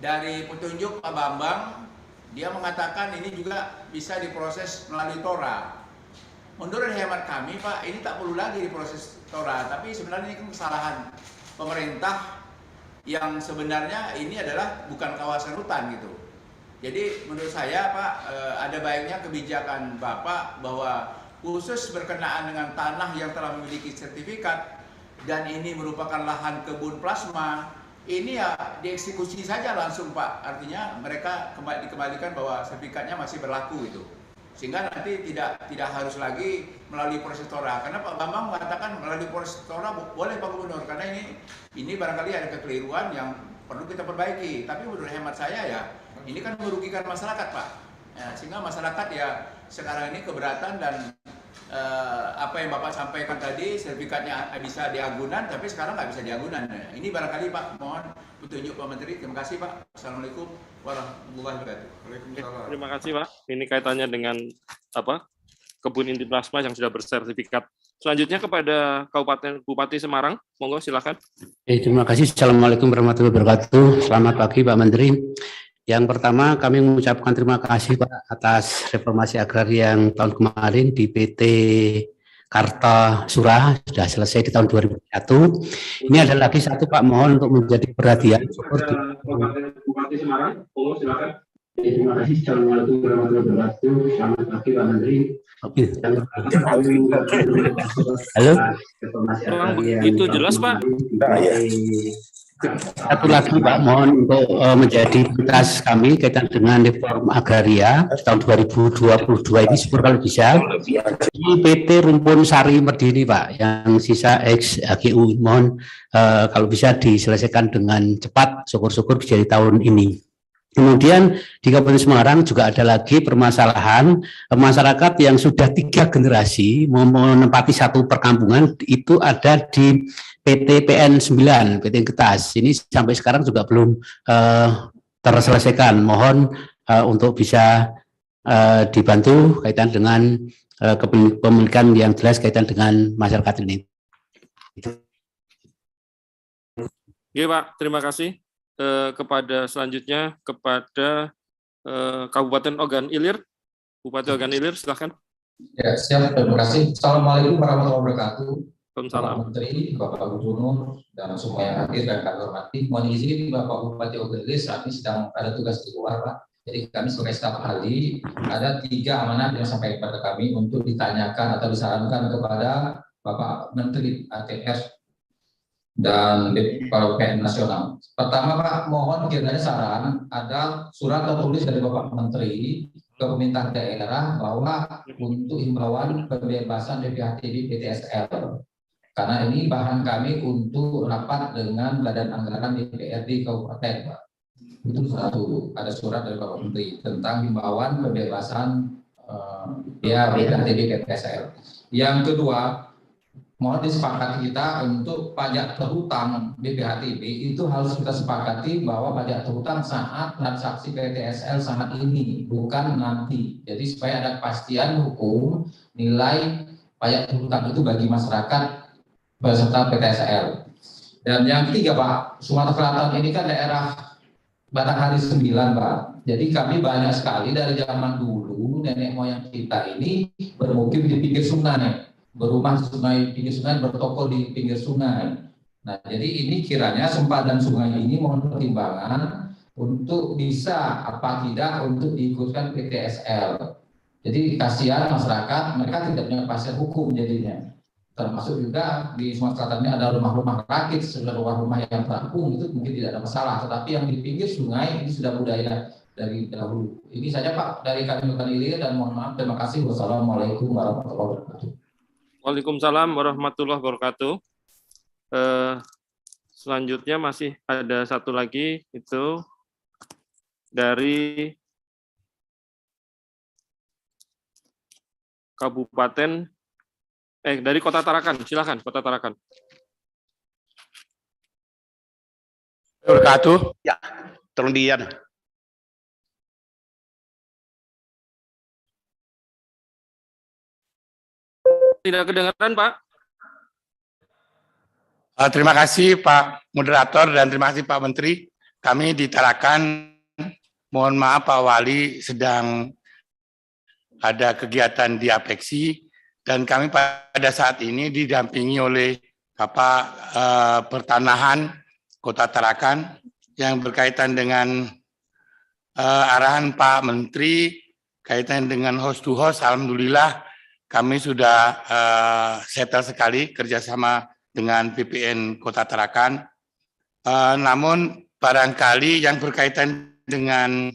Speaker 9: dari petunjuk Pak Bambang, dia mengatakan ini juga bisa diproses melalui TORA. Menurut hemat kami, Pak, ini tak perlu lagi diproses TORA, tapi sebenarnya ini kan kesalahan pemerintah yang sebenarnya ini adalah bukan kawasan hutan gitu. Jadi menurut saya, Pak, ada baiknya kebijakan Bapak bahwa khusus berkenaan dengan tanah yang telah memiliki sertifikat dan ini merupakan lahan kebun plasma, ini ya dieksekusi saja langsung Pak. Artinya mereka dikembalikan bahwa sertifikatnya masih berlaku itu. Sehingga nanti tidak harus lagi melalui proses TORA. Karena Pak Bambang mengatakan melalui proses TORA boleh Pak Gubernur, karena ini barangkali ada kekeliruan yang perlu kita perbaiki. Tapi menurut hemat saya ya, ini kan merugikan masyarakat Pak. Ya, sehingga masyarakat ya sekarang ini keberatan dan apa yang Bapak sampaikan tadi, sertifikatnya bisa di agunan, tapi sekarang nggak bisa di agunan. Ini barangkali Pak, mohon petunjuk Pak Menteri. Terima kasih Pak. Assalamualaikum warahmatullahi wabarakatuh. Waalaikumsalam.
Speaker 2: Terima kasih Pak. Ini kaitannya dengan kebun inti plasma yang sudah bersertifikat. Selanjutnya kepada Kabupaten Bupati Semarang, monggo silakan.
Speaker 10: Terima kasih. Assalamualaikum warahmatullahi wabarakatuh. Selamat pagi Pak Menteri. Yang pertama kami mengucapkan terima kasih Pak atas reformasi agraria yang tahun kemarin di PT Kartasura sudah selesai di tahun 2001. Ini ada lagi satu Pak, mohon untuk menjadi perhatian.
Speaker 6: Bupati Semarang, silakan. Terima kasih. Assalamualaikum warahmatullahi wabarakatuh. Selamat pagi Pak Menteri.
Speaker 10: Halo.
Speaker 2: Itu jelas Pak.
Speaker 10: Satu lagi Pak, mohon untuk menjadi prioritas kami kaitan dengan reform agraria tahun 2022 ini syukur kalau bisa di PT Rumpun Sari Merdini Pak, yang sisa ex HGU mohon kalau bisa diselesaikan dengan cepat, syukur-syukur bisa di tahun ini. Kemudian di Kabupaten Semarang juga ada lagi permasalahan masyarakat yang sudah 3 generasi menempati satu perkampungan, itu ada di PT PN 9, PT Getas. Ini sampai sekarang juga belum terselesaikan. Mohon untuk bisa dibantu kaitan dengan kepemilikan yang jelas kaitan dengan masyarakat ini.
Speaker 2: Iya Pak, terima kasih. Kepada selanjutnya kepada Kabupaten Ogan Ilir, Bupati Ogan Ilir, silakan.
Speaker 11: Ya, siap. Terima kasih. Assalamualaikum warahmatullahi wabarakatuh.
Speaker 2: Bapak
Speaker 11: Menteri, Bapak Gubernur, dan semua yang hadir dan kami hormati. Mohon izin Bapak Bupati Ogelis saat ini sedang ada tugas di luar, Pak. Jadi kami sebagai staf ahli ada 3 amanat yang sampai kepada kami untuk ditanyakan atau disarankan kepada Bapak Menteri ATR dan BPN Nasional. Pertama Pak, mohon kiranya saran ada surat tertulis dari Bapak Menteri ke pemerintah daerah bahwa untuk himbauan pembebasan BPHTB PTSL. Karena ini bahan kami untuk rapat dengan Badan Anggaran DPRD Kabupaten, Pak. Itu satu, ada surat dari Bapak Menteri tentang himbauan pembebasan BPHTB PTSL. Yang kedua, mohon disepakati kita untuk pajak terhutang BPHTB itu harus kita sepakati bahwa pajak terhutang saat transaksi PTSL saat ini, bukan nanti. Jadi supaya ada kepastian hukum nilai pajak terhutang itu bagi masyarakat peserta PTSL. Dan yang ketiga Pak, Sumatera Selatan ini kan daerah Batanghari 9 Pak. Jadi kami banyak sekali dari zaman dulu nenek moyang kita ini bermukim di pinggir sungai, berumah di sungai, pinggir sungai, bertoko di pinggir sungai. Nah jadi ini kiranya sempadan sungai ini mohon pertimbangan untuk bisa apa tidak untuk diikutkan PTSL. Jadi kasihan masyarakat, mereka tidak punya kepastian hukum jadinya. Termasuk juga di Sumatera Selatan ini ada rumah-rumah rakit, sebenarnya rumah-rumah yang terapung itu mungkin tidak ada masalah, tetapi yang di pinggir sungai ini sudah budaya dari dahulu. Ini saja Pak dari kami Ilir dan mohon maaf, terima kasih. Wassalamualaikum warahmatullahi wabarakatuh.
Speaker 2: Waalaikumsalam warahmatullahi wabarakatuh. Selanjutnya masih ada satu lagi, itu dari Kabupaten dari Kota Tarakan. Silakan Kota Tarakan.
Speaker 12: Wabarakatuh. Ya, tolong Dian.
Speaker 2: Tidak kedengaran, Pak.
Speaker 12: Terima kasih Pak Moderator dan terima kasih Pak Menteri. Kami di Tarakan, mohon maaf Pak Wali sedang ada kegiatan di Apeksi dan kami pada saat ini didampingi oleh Bapak Pertanahan Kota Tarakan yang berkaitan dengan arahan Pak Menteri kaitan dengan host to host. Alhamdulillah kami sudah settle sekali kerjasama dengan BPN Kota Tarakan. Namun barangkali yang berkaitan dengan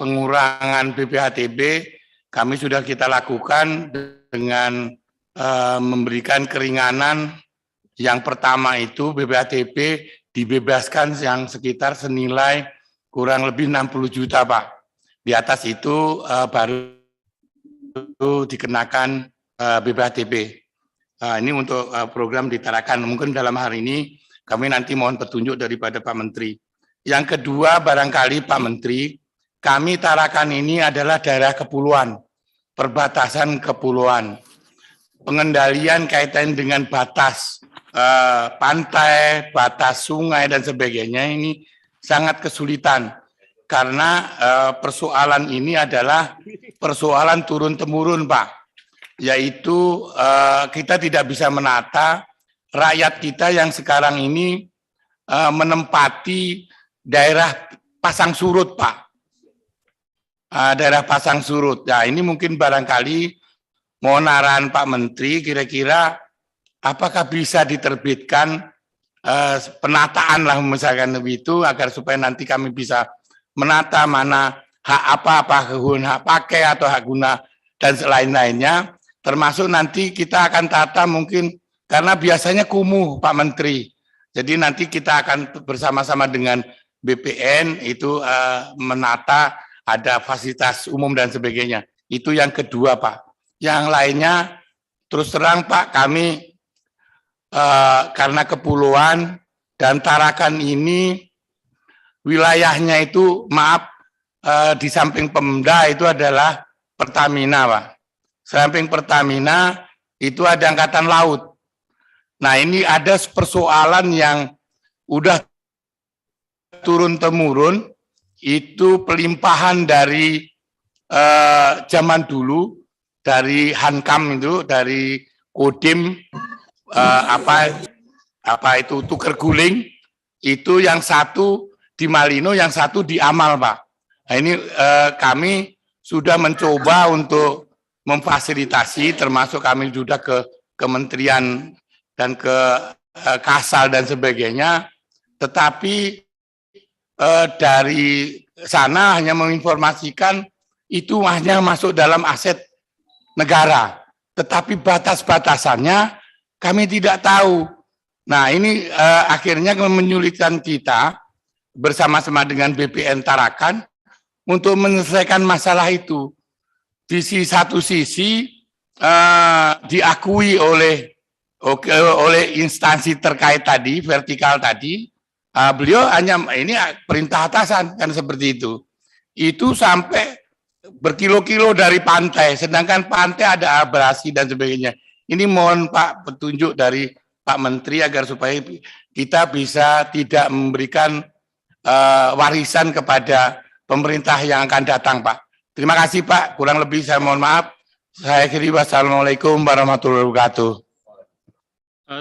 Speaker 12: pengurangan BPHTB kami sudah kita lakukan dengan memberikan keringanan. Yang pertama itu BPHTB dibebaskan yang sekitar senilai kurang lebih 60 juta Pak. Di atas itu baru dikenakan BPHTB. Ini untuk program di Tarakan. Mungkin dalam hari ini kami nanti mohon petunjuk daripada Pak Menteri. Yang kedua barangkali Pak Menteri, kami Tarakan ini adalah daerah kepulauan, perbatasan kepulauan. Pengendalian kaitan dengan batas pantai, batas sungai dan sebagainya ini sangat kesulitan. Karena persoalan ini adalah persoalan turun-temurun Pak. Yaitu kita tidak bisa menata rakyat kita yang sekarang ini menempati daerah pasang surut Pak. Daerah pasang surut. Nah ini mungkin barangkali mohon arahan Pak Menteri kira-kira apakah bisa diterbitkan penataan lah misalkan itu agar supaya nanti kami bisa menata mana hak apa hak pakai atau hak guna dan selain-lainnya, termasuk nanti kita akan tata mungkin karena biasanya kumuh Pak Menteri. Jadi nanti kita akan bersama-sama dengan BPN itu menata ada fasilitas umum dan sebagainya. Itu yang kedua Pak. Yang lainnya terus terang Pak kami karena kepulauan dan Tarakan ini wilayahnya itu maaf di samping Pemda itu adalah Pertamina Pak. Samping Pertamina itu ada Angkatan Laut. Nah ini ada persoalan yang udah turun-temurun itu pelimpahan dari zaman dulu dari Hankam itu dari kodim apa itu tuker guling, itu yang satu di Malino, yang satu di Amal, Pak. Nah, ini kami sudah mencoba untuk memfasilitasi, termasuk kami sudah ke kementerian dan ke Kasal dan sebagainya, tetapi dari sana hanya menginformasikan itu hanya masuk dalam aset negara, tetapi batas-batasannya kami tidak tahu. Nah, ini akhirnya menyulitkan kita bersama-sama dengan BPN Tarakan untuk menyelesaikan masalah itu. Di satu sisi diakui oleh instansi terkait tadi, vertikal tadi, beliau hanya ini perintah atasan kan seperti itu. Itu sampai berkilo-kilo dari pantai, sedangkan pantai ada abrasi dan sebagainya. Ini mohon Pak petunjuk dari Pak Menteri agar supaya kita bisa tidak memberikan warisan kepada pemerintah yang akan datang, Pak. Terima kasih, Pak. Kurang lebih saya mohon maaf. Saya akhiri, wassalamualaikum warahmatullahi wabarakatuh.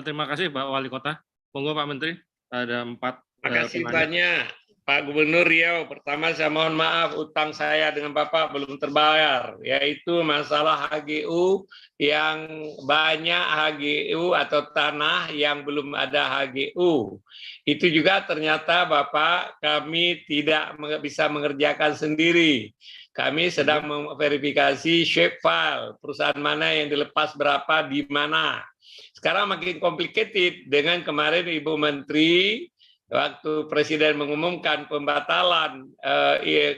Speaker 2: Terima kasih, Pak Wali Kota. Monggo, Pak Menteri. Ada 4.
Speaker 1: Terima kasih banyak, Pak Gubernur Riau. Pertama, saya mohon maaf utang saya dengan Bapak belum terbayar, yaitu masalah HGU yang banyak HGU atau tanah yang belum ada HGU. Itu juga ternyata Bapak kami tidak bisa mengerjakan sendiri. Kami sedang memverifikasi shape file, perusahaan mana yang dilepas berapa, di mana. Sekarang makin complicated dengan kemarin Ibu Menteri, waktu Presiden mengumumkan pembatalan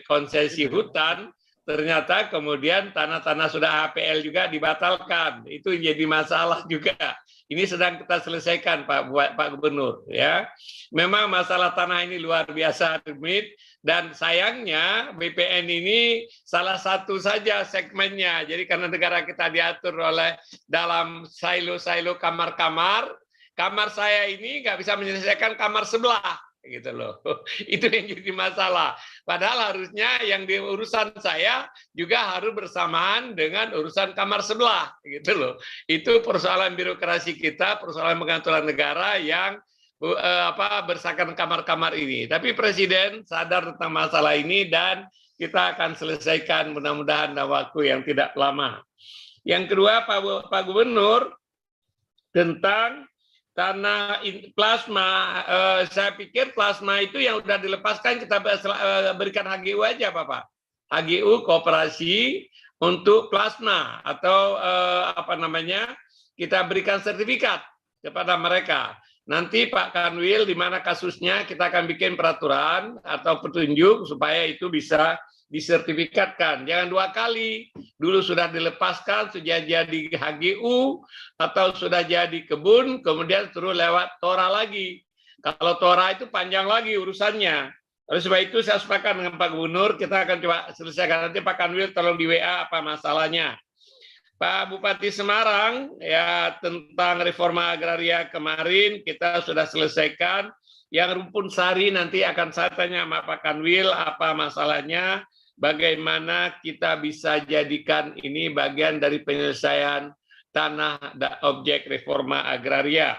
Speaker 1: konsesi hutan, ternyata kemudian tanah-tanah sudah HPL juga dibatalkan. Itu jadi masalah juga. Ini sedang kita selesaikan, Pak Gubernur. Ya, memang masalah tanah ini luar biasa rumit, dan sayangnya BPN ini salah satu saja segmennya. Jadi karena negara kita diatur oleh dalam silo-silo kamar-kamar, kamar saya ini nggak bisa menyelesaikan kamar sebelah, gitu loh. Itu yang jadi masalah. Padahal harusnya yang di urusan saya juga harus bersamaan dengan urusan kamar sebelah, gitu loh. Itu persoalan birokrasi kita, persoalan pengaturan negara yang bersakan kamar-kamar ini. Tapi Presiden sadar tentang masalah ini dan kita akan selesaikan mudah-mudahan dalam waktu yang tidak lama. Yang kedua, Pak Gubernur, tentang tanah plasma, saya pikir plasma itu yang sudah dilepaskan kita berikan HGU aja, Bapak. HGU kooperasi untuk plasma atau kita berikan sertifikat kepada mereka. Nanti Pak Kanwil di mana kasusnya kita akan bikin peraturan atau petunjuk supaya itu bisa disertifikatkan. Jangan 2 kali. Dulu sudah dilepaskan, sudah jadi HGU, atau sudah jadi kebun, kemudian terus lewat TORA lagi. Kalau TORA itu panjang lagi urusannya. Oleh sebab itu saya sepakat dengan Pak Gubernur, kita akan coba selesaikan. Nanti Pak Kanwil tolong di WA apa masalahnya. Pak Bupati Semarang, ya tentang reforma agraria kemarin kita sudah selesaikan. Yang Rumpun Sari nanti akan saya tanya sama Pak Kanwil apa masalahnya, bagaimana kita bisa jadikan ini bagian dari penyelesaian tanah objek reforma agraria.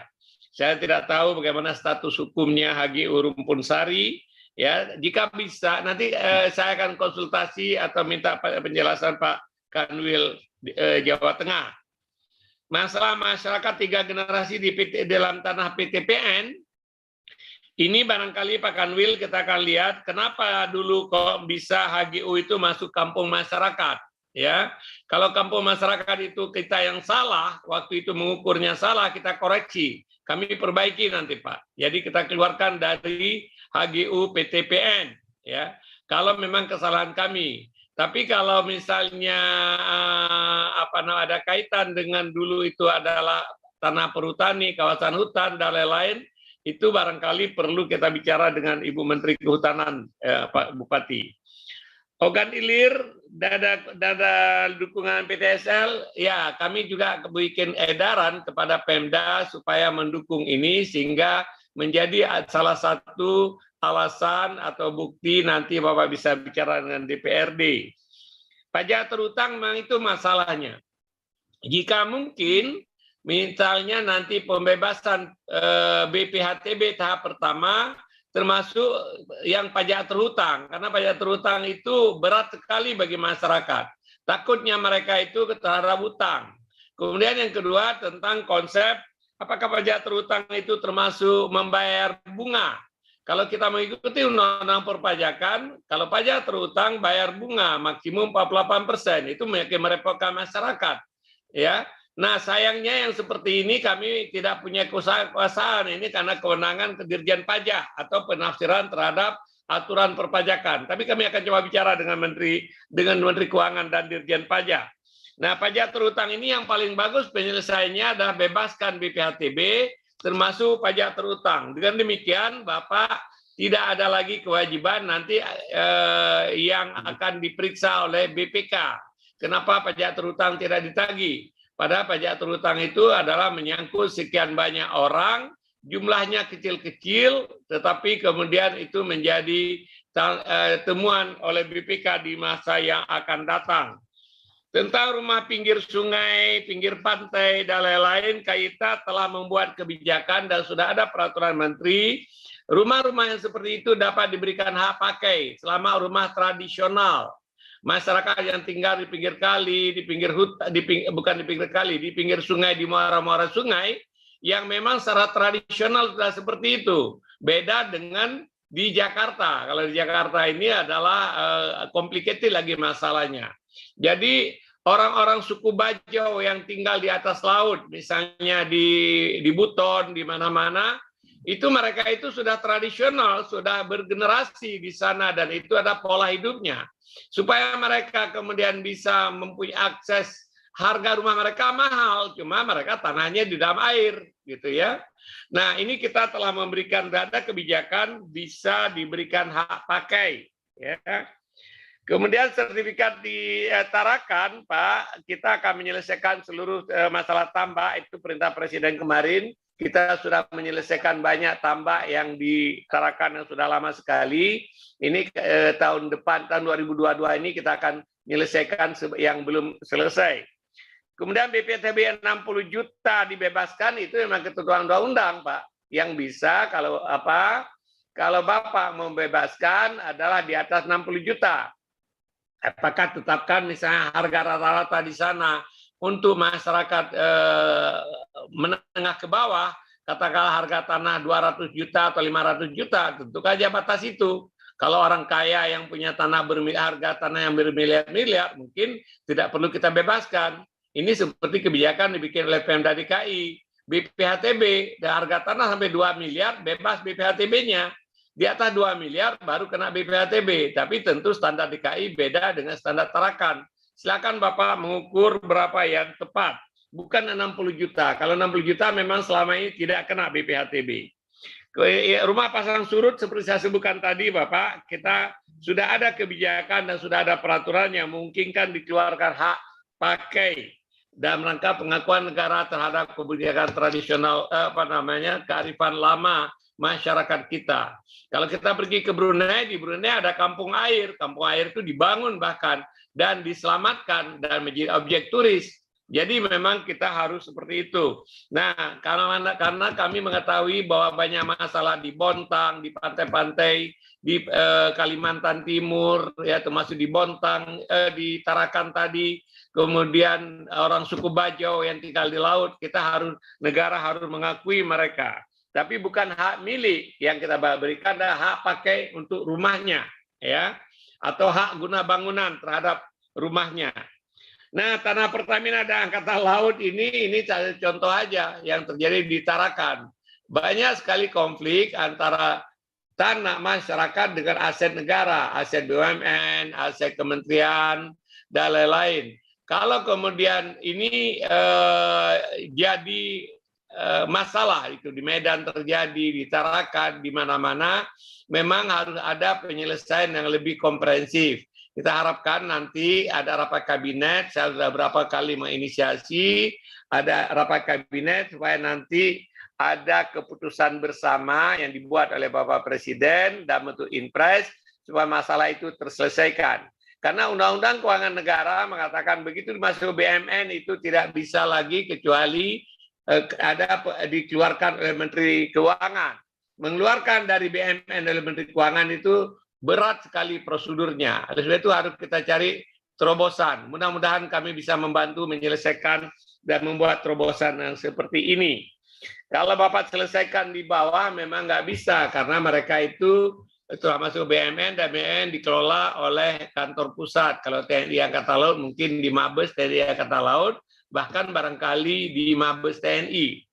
Speaker 1: Saya tidak tahu bagaimana status hukumnya HGU Rumpun Sari. Ya, jika bisa nanti saya akan konsultasi atau minta penjelasan Pak Kanwil Jawa Tengah. Masalah masyarakat 3 generasi di dalam tanah PTPN, ini barangkali Pak Kanwil kita akan lihat kenapa dulu kok bisa HGU itu masuk kampung masyarakat. Ya, kalau kampung masyarakat itu kita yang salah, waktu itu mengukurnya salah, kita koreksi. Kami perbaiki nanti Pak. Jadi kita keluarkan dari HGU PTPN. Ya, kalau memang kesalahan kami. Tapi kalau misalnya ada kaitan dengan dulu itu adalah tanah perhutani, kawasan hutan dan lain-lain, itu barangkali perlu kita bicara dengan Ibu Menteri Kehutanan, Pak Bupati. Ogan Ilir, dada dukungan PTSL, ya kami juga bikin edaran kepada Pemda supaya mendukung ini sehingga menjadi salah satu alasan atau bukti nanti Bapak bisa bicara dengan DPRD. Pajak terutang memang itu masalahnya. Jika mungkin misalnya nanti pembebasan BPHTB tahap pertama, termasuk yang pajak terhutang, karena pajak terhutang itu berat sekali bagi masyarakat. Takutnya mereka itu terhadap hutang. Kemudian yang kedua tentang konsep apakah pajak terhutang itu termasuk membayar bunga. Kalau kita mengikuti undang-undang perpajakan, kalau pajak terhutang bayar bunga maksimum 48%, itu merepotkan masyarakat. Ya. Nah, sayangnya yang seperti ini kami tidak punya kekuasaan ini karena kewenangan Dirjen Pajak atau penafsiran terhadap aturan perpajakan. Tapi kami akan coba bicara dengan Menteri Keuangan dan Dirjen Pajak. Nah, pajak terhutang ini yang paling bagus penyelesaiannya adalah bebaskan BPHTB termasuk pajak terhutang. Dengan demikian, Bapak tidak ada lagi kewajiban nanti yang akan diperiksa oleh BPK. Kenapa pajak terhutang tidak ditagih? Padahal pajak terhutang itu adalah menyangkut sekian banyak orang, jumlahnya kecil-kecil, tetapi kemudian itu menjadi temuan oleh BPK di masa yang akan datang. Tentang rumah pinggir sungai, pinggir pantai, dan lain-lain, KITA telah membuat kebijakan dan sudah ada peraturan menteri, rumah-rumah yang seperti itu dapat diberikan hak pakai selama rumah tradisional. Masyarakat yang tinggal di pinggir kali, di pinggir hutan, bukan di pinggir kali, di pinggir sungai, di muara-muara sungai, yang memang secara tradisional sudah seperti itu. Beda dengan di Jakarta. Kalau di Jakarta ini adalah complicated lagi masalahnya. Jadi orang-orang suku Bajo yang tinggal di atas laut, misalnya di Buton, di mana-mana, itu mereka itu sudah tradisional, sudah bergenerasi di sana, dan itu ada pola hidupnya. Supaya mereka kemudian bisa mempunyai akses, harga rumah mereka mahal, cuma mereka tanahnya di dalam air, gitu ya. Nah, ini kita telah memberikan data kebijakan bisa diberikan hak pakai, ya. Kemudian sertifikat di Tarakan, Pak, kita akan menyelesaikan seluruh masalah tambak, itu perintah Presiden kemarin. Kita sudah menyelesaikan banyak tambak yang di Tarakan yang sudah lama sekali. Ini tahun depan, tahun 2022 ini kita akan menyelesaikan yang belum selesai. Kemudian BPHTB 60 juta dibebaskan, itu memang ketentuan undang-undang, Pak. Yang bisa kalau Bapak membebaskan adalah di atas 60 juta. Apakah tetapkan misalnya harga rata-rata di sana untuk masyarakat menengah ke bawah, katakanlah harga tanah 200 juta atau 500 juta, tentu saja batas itu. Kalau orang kaya yang punya tanah harga tanah yang bermiliar-miliar, mungkin tidak perlu kita bebaskan. Ini seperti kebijakan dibikin oleh Pemda DKI. BPHTB, harga tanah sampai 2 miliar, bebas BPHTB-nya. Di atas 2 miliar baru kena BPHTB. Tapi tentu standar DKI beda dengan standar Tarakan. Silakan Bapak mengukur berapa yang tepat. Bukan 60 juta. Kalau 60 juta memang selama ini tidak kena BPHTB. Rumah pasang surut seperti saya sebutkan tadi Bapak, kita sudah ada kebijakan dan sudah ada peraturan yang memungkinkan dikeluarkan hak pakai dalam rangka pengakuan negara terhadap kebijakan tradisional kearifan lama masyarakat kita. Kalau kita pergi ke Brunei, di Brunei ada kampung air itu dibangun bahkan dan diselamatkan dan menjadi objek turis. Jadi memang kita harus seperti itu. Nah, karena kami mengetahui bahwa banyak masalah di Bontang, di pantai-pantai, di Kalimantan Timur, ya termasuk di Bontang, di Tarakan tadi, kemudian orang suku Bajo yang tinggal di laut, negara harus mengakui mereka. Tapi bukan hak milik yang kita berikan, adalah hak pakai untuk rumahnya, ya, atau hak guna bangunan terhadap rumahnya. Nah, tanah Pertamina dan Angkatan Laut ini contoh aja yang terjadi di Tarakan. Banyak sekali konflik antara tanah masyarakat dengan aset negara, aset BUMN, aset kementerian, dan lain-lain. Kalau kemudian ini jadi masalah itu di Medan terjadi, di Tarakan, di mana-mana, memang harus ada penyelesaian yang lebih komprehensif. Kita harapkan nanti ada rapat kabinet, saya sudah berapa kali menginisiasi, ada rapat kabinet supaya nanti ada keputusan bersama yang dibuat oleh Bapak Presiden dan bentuk impres supaya masalah itu terselesaikan. Karena Undang-Undang Keuangan Negara mengatakan begitu masuk BUMN itu tidak bisa lagi kecuali dikeluarkan oleh Menteri Keuangan. Mengeluarkan dari BUMN oleh Menteri Keuangan itu berat sekali prosedurnya. Oleh sebab itu harus kita cari terobosan. Mudah-mudahan kami bisa membantu menyelesaikan dan membuat terobosan yang seperti ini. Kalau Bapak selesaikan di bawah memang nggak bisa karena mereka itu termasuk BUMN dan BUMN dikelola oleh kantor pusat. Kalau TNI Angkatan Laut mungkin di Mabes TNI Angkatan Laut, bahkan barangkali di Mabes TNI.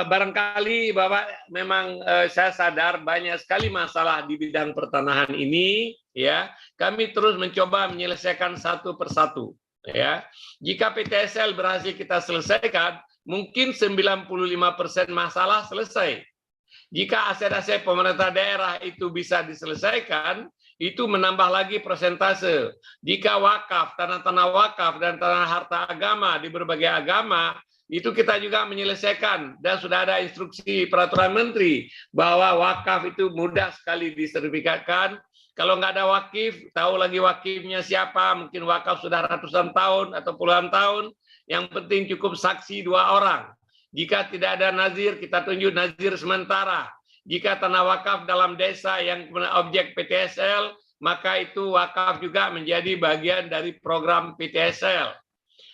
Speaker 1: Barangkali Bapak memang saya sadar banyak sekali masalah di bidang pertanahan ini, ya. Kami terus mencoba menyelesaikan satu persatu, ya. Jika PTSL berhasil kita selesaikan, mungkin 95% masalah selesai. Jika aset-aset pemerintah daerah itu bisa diselesaikan, itu menambah lagi persentase. Jika wakaf, tanah-tanah wakaf dan tanah harta agama di berbagai agama, itu kita juga menyelesaikan. Dan sudah ada instruksi peraturan menteri bahwa wakaf itu mudah sekali disertifikatkan. Kalau nggak ada wakif, tahu lagi wakifnya siapa, mungkin wakaf sudah ratusan tahun atau puluhan tahun, yang penting cukup saksi 2 orang. Jika tidak ada nazir, kita tunjuk nazir sementara. Jika tanah wakaf dalam desa yang objek PTSL, maka itu wakaf juga menjadi bagian dari program PTSL.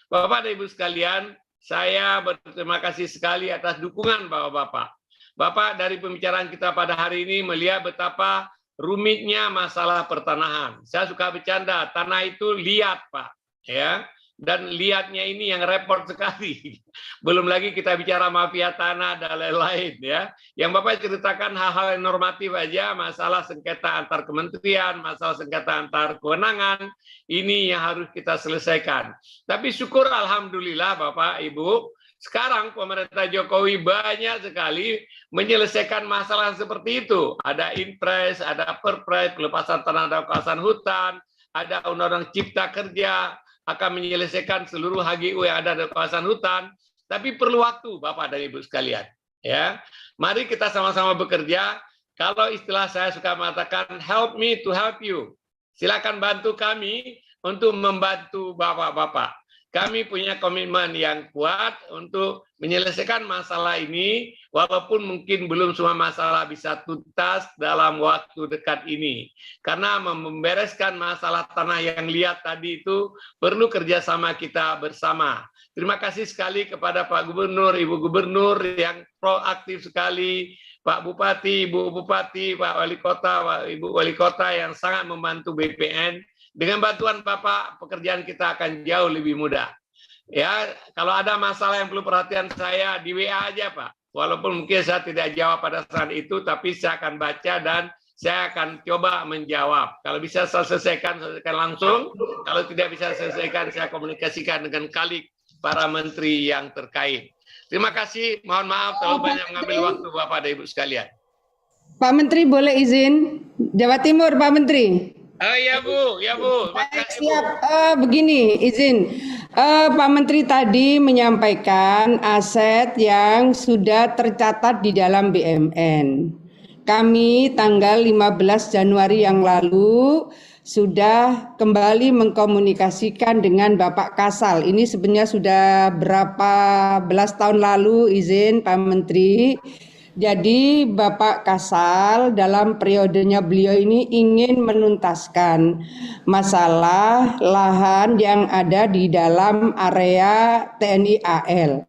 Speaker 1: Bapak dan Ibu sekalian, saya berterima kasih sekali atas dukungan Bapak-Bapak. Bapak dari pembicaraan kita pada hari ini melihat betapa rumitnya masalah pertanahan. Saya suka bercanda, tanah itu liat, Pak. Ya. Dan lihatnya ini yang repot sekali. Belum lagi kita bicara mafia tanah dan lain-lain, ya. Yang Bapak ceritakan hal-hal yang normatif aja, masalah sengketa antar kementerian, masalah sengketa antar kewenangan, ini yang harus kita selesaikan. Tapi syukur alhamdulillah Bapak Ibu, sekarang pemerintah Jokowi banyak sekali menyelesaikan masalah seperti itu. Ada Inpres, ada Perpres, pelepasan tanah dan kawasan hutan, ada Undang-Undang Cipta Kerja, akan menyelesaikan seluruh HGU yang ada di kawasan hutan, tapi perlu waktu Bapak dan Ibu sekalian. Ya, mari kita sama-sama bekerja. Kalau istilah saya suka mengatakan help me to help you. Silakan bantu kami untuk membantu Bapak-bapak. Kami punya komitmen yang kuat untuk menyelesaikan masalah ini, walaupun mungkin belum semua masalah bisa tuntas dalam waktu dekat ini. Karena membereskan masalah tanah yang liat tadi itu perlu kerjasama kita bersama. Terima kasih sekali kepada Pak Gubernur, Ibu Gubernur yang proaktif sekali, Pak Bupati, Ibu Bupati, Pak Wali Kota, Ibu Wali Kota yang sangat membantu BPN. Dengan bantuan Bapak, pekerjaan kita akan jauh lebih mudah. Ya, kalau ada masalah yang perlu perhatian saya, di WA aja Pak. Walaupun mungkin saya tidak jawab pada saat itu, tapi saya akan baca dan saya akan coba menjawab. Kalau bisa saya selesaikan langsung. Kalau tidak bisa selesaikan, saya komunikasikan dengan kalik para menteri yang terkait. Terima kasih, mohon maaf terlalu banyak mengambil waktu Bapak dan Ibu sekalian. Pak Menteri boleh izin? Jawa Timur, Pak Menteri. Ya Bu, ya Bu. Siap. Begini, izin. Pak Menteri tadi menyampaikan aset yang sudah tercatat di dalam BUMN. Kami tanggal 15 Januari yang lalu sudah kembali mengkomunikasikan dengan Bapak Kasal. Ini sebenarnya sudah berapa belas tahun lalu, izin Pak Menteri. Jadi Bapak Kasal dalam periodenya beliau ini ingin menuntaskan masalah lahan yang ada di dalam area TNI AL.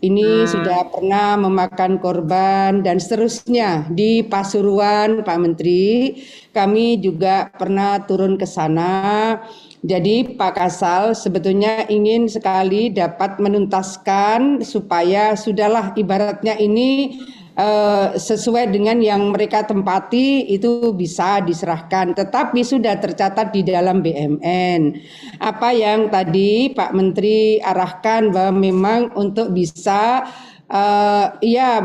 Speaker 1: Ini sudah pernah memakan korban dan seterusnya di Pasuruan, Pak Menteri. Kami juga pernah turun ke sana. Jadi Pak Kasal sebetulnya ingin sekali dapat menuntaskan supaya sudahlah ibaratnya ini sesuai dengan yang mereka tempati itu bisa diserahkan, tetapi sudah tercatat di dalam BUMN. Apa yang tadi Pak Menteri arahkan bahwa memang untuk bisa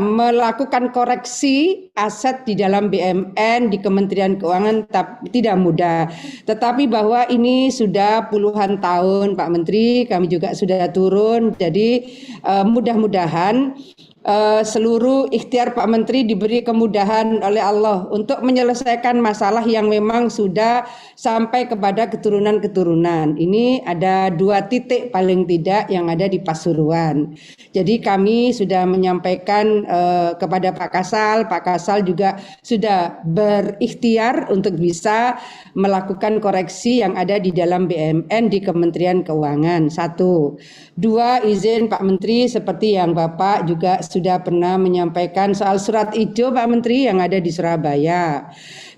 Speaker 1: melakukan koreksi aset di dalam BUMN di Kementerian Keuangan tidak mudah. Tetapi bahwa ini sudah puluhan tahun Pak Menteri, kami juga sudah turun. Jadi mudah-mudahan
Speaker 13: seluruh ikhtiar Pak Menteri diberi kemudahan oleh Allah untuk menyelesaikan masalah yang memang sudah sampai kepada keturunan-keturunan. Ini ada 2 titik paling tidak yang ada di Pasuruan. Jadi kami sudah menyampaikan kepada Pak Kasal juga sudah berikhtiar untuk bisa melakukan koreksi yang ada di dalam BUMN di Kementerian Keuangan. 1. 2, izin Pak Menteri seperti yang Bapak juga sudah pernah menyampaikan soal surat ijo Pak Menteri yang ada di Surabaya.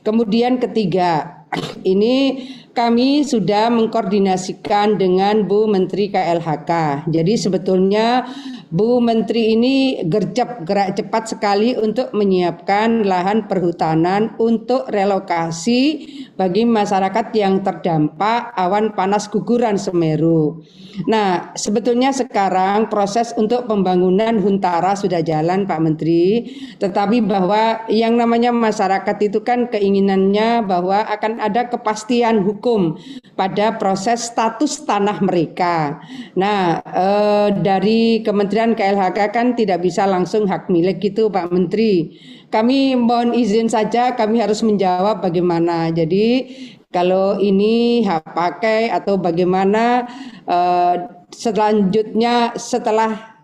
Speaker 13: Kemudian ketiga, ini kami sudah mengkoordinasikan dengan Bu Menteri KLHK. Jadi sebetulnya Bu Menteri ini gerak cepat sekali untuk menyiapkan lahan perhutanan untuk relokasi bagi masyarakat yang terdampak awan panas guguran Semeru. Nah, sebetulnya sekarang proses untuk pembangunan Huntara sudah jalan Pak Menteri, tetapi bahwa yang namanya masyarakat itu kan keinginannya bahwa akan ada kepastian hukum pada proses status tanah mereka. Nah, dari Kementerian KLHK kan tidak bisa langsung hak milik gitu Pak Menteri. Kami mohon izin saja, kami harus menjawab bagaimana. Jadi kalau ini hak pakai atau bagaimana selanjutnya setelah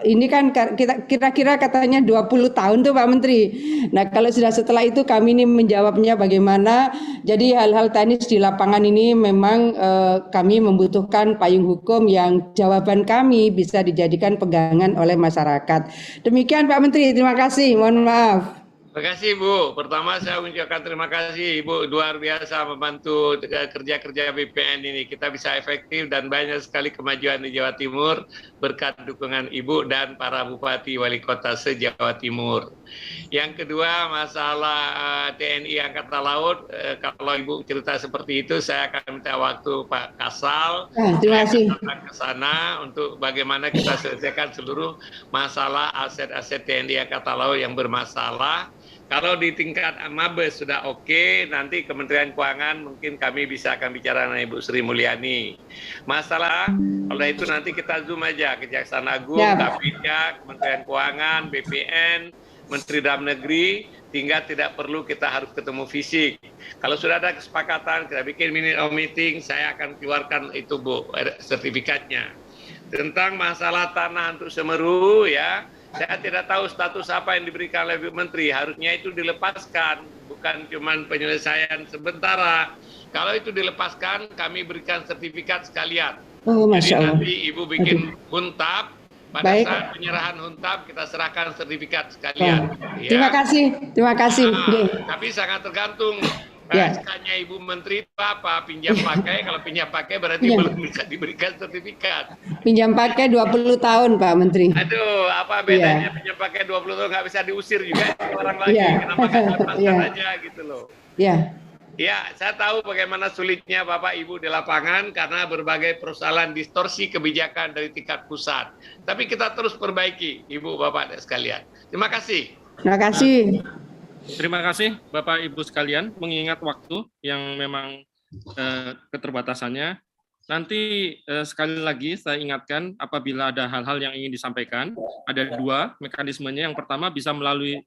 Speaker 13: ini kan kita kira-kira katanya 20 tahun tuh Pak Menteri. Nah kalau sudah setelah itu kami ini menjawabnya bagaimana. Jadi hal-hal teknis di lapangan ini memang kami membutuhkan payung hukum yang jawaban kami bisa dijadikan pegangan oleh masyarakat. Demikian Pak Menteri, terima kasih. Mohon maaf.
Speaker 1: Terima kasih Bu. Pertama saya mengucapkan terima kasih Ibu, luar biasa membantu kerja-kerja BPN ini. Kita bisa efektif dan banyak sekali kemajuan di Jawa Timur berkat dukungan Ibu dan para Bupati Wali Kota se-Jawa Timur. Yang kedua masalah TNI Angkatan Laut, kalau Ibu cerita seperti itu saya akan minta waktu Pak Kasal.
Speaker 13: Terima kasih.
Speaker 1: Ke sana untuk bagaimana kita selesaikan seluruh masalah aset-aset TNI Angkatan Laut yang bermasalah. Kalau di tingkat Mabes sudah oke, nanti Kementerian Keuangan mungkin kami bisa akan bicara dengan Ibu Sri Mulyani. Masalah, kalau itu nanti kita zoom aja, Kejaksaan Agung, KPK, Kementerian Keuangan, BPN, Menteri Dalam Negeri, tinggal tidak perlu kita harus ketemu fisik. Kalau sudah ada kesepakatan, kita bikin minute of meeting, saya akan keluarkan itu Bu, sertifikatnya. Tentang masalah tanah untuk Semeru ya, saya tidak tahu status apa yang diberikan oleh Bu Menteri. Harusnya itu dilepaskan, bukan cuma penyelesaian sementara. Kalau itu dilepaskan, kami berikan sertifikat sekalian.
Speaker 13: Oh, Masya Allah.
Speaker 1: Jadi nanti Ibu bikin huntap, pada saat penyerahan huntap kita serahkan sertifikat sekalian. Ya.
Speaker 13: Terima kasih.
Speaker 1: Tapi sangat tergantung. SK-nya Ibu Menteri itu apa? Pinjam pakai, kalau pinjam pakai berarti belum bisa diberikan sertifikat.
Speaker 13: Pinjam pakai 20 tahun Pak Menteri.
Speaker 1: Aduh, apa bedanya pinjam pakai 20 tahun nggak bisa diusir juga orang lagi. Kenapa nggak lepaskan aja gitu loh. Ya, saya tahu bagaimana sulitnya Bapak Ibu di lapangan karena berbagai persoalan distorsi kebijakan dari tingkat pusat. Tapi kita terus perbaiki, Ibu Bapak sekalian. Terima kasih.
Speaker 13: Terima kasih.
Speaker 2: Terima kasih Bapak Ibu sekalian, mengingat waktu yang memang keterbatasannya. Nanti sekali lagi saya ingatkan apabila ada hal-hal yang ingin disampaikan, ada 2 mekanismenya. Yang pertama bisa melalui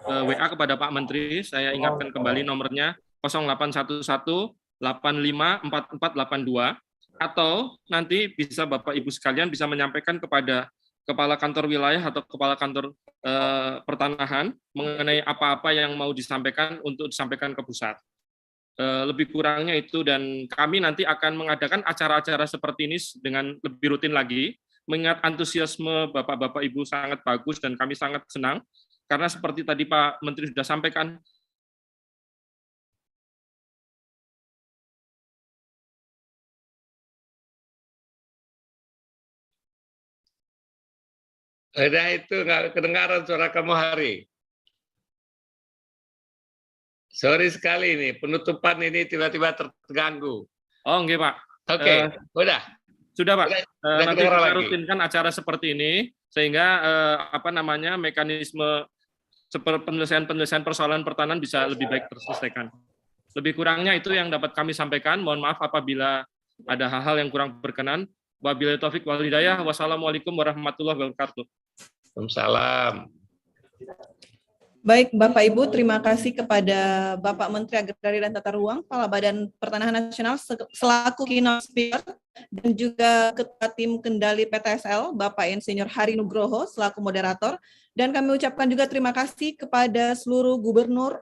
Speaker 2: WA kepada Pak Menteri, saya ingatkan kembali nomornya 0811 85 4482, atau nanti bisa Bapak Ibu sekalian bisa menyampaikan kepada Kepala Kantor Wilayah atau Kepala Kantor Pertanahan mengenai apa-apa yang mau disampaikan untuk disampaikan ke pusat. Lebih kurangnya itu, dan kami nanti akan mengadakan acara-acara seperti ini dengan lebih rutin lagi, mengingat antusiasme Bapak-Bapak Ibu sangat bagus dan kami sangat senang, karena seperti tadi Pak Menteri sudah sampaikan,
Speaker 1: Udah itu nggak kedengaran suara kamu Hari. Sorry sekali ini, penutupan ini tiba-tiba terganggu.
Speaker 2: Oh enggak Pak.
Speaker 1: Oke, udah.
Speaker 2: Sudah Pak. Nanti kita rutinkan acara seperti ini sehingga mekanisme penyelesaian persoalan pertahanan bisa lebih baik terselesaikan. Lebih kurangnya itu yang dapat kami sampaikan. Mohon maaf apabila ada hal-hal yang kurang berkenan. Wabillahi taufik wal hidayah. Wassalamualaikum warahmatullahi wabarakatuh.
Speaker 1: Waalaikumsalam.
Speaker 14: Baik, Bapak Ibu, terima kasih kepada Bapak Menteri Agraria dan Tata Ruang, Kepala Badan Pertanahan Nasional selaku keynote speaker, dan juga Ketua Tim Kendali PTSL, Bapak Insinyur Hari Nugroho selaku moderator. Dan kami ucapkan juga terima kasih kepada seluruh gubernur,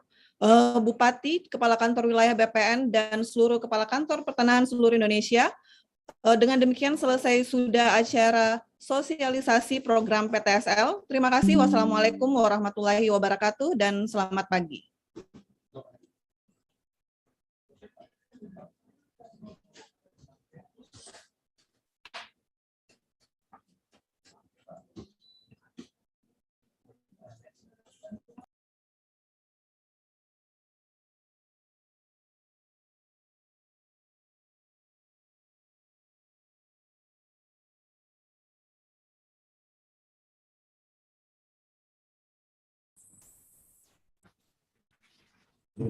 Speaker 14: bupati, kepala kantor wilayah BPN, dan seluruh kepala kantor pertanahan seluruh Indonesia. Dengan demikian selesai sudah acara sosialisasi program PTSL. Terima kasih. Wassalamualaikum warahmatullahi wabarakatuh dan selamat pagi.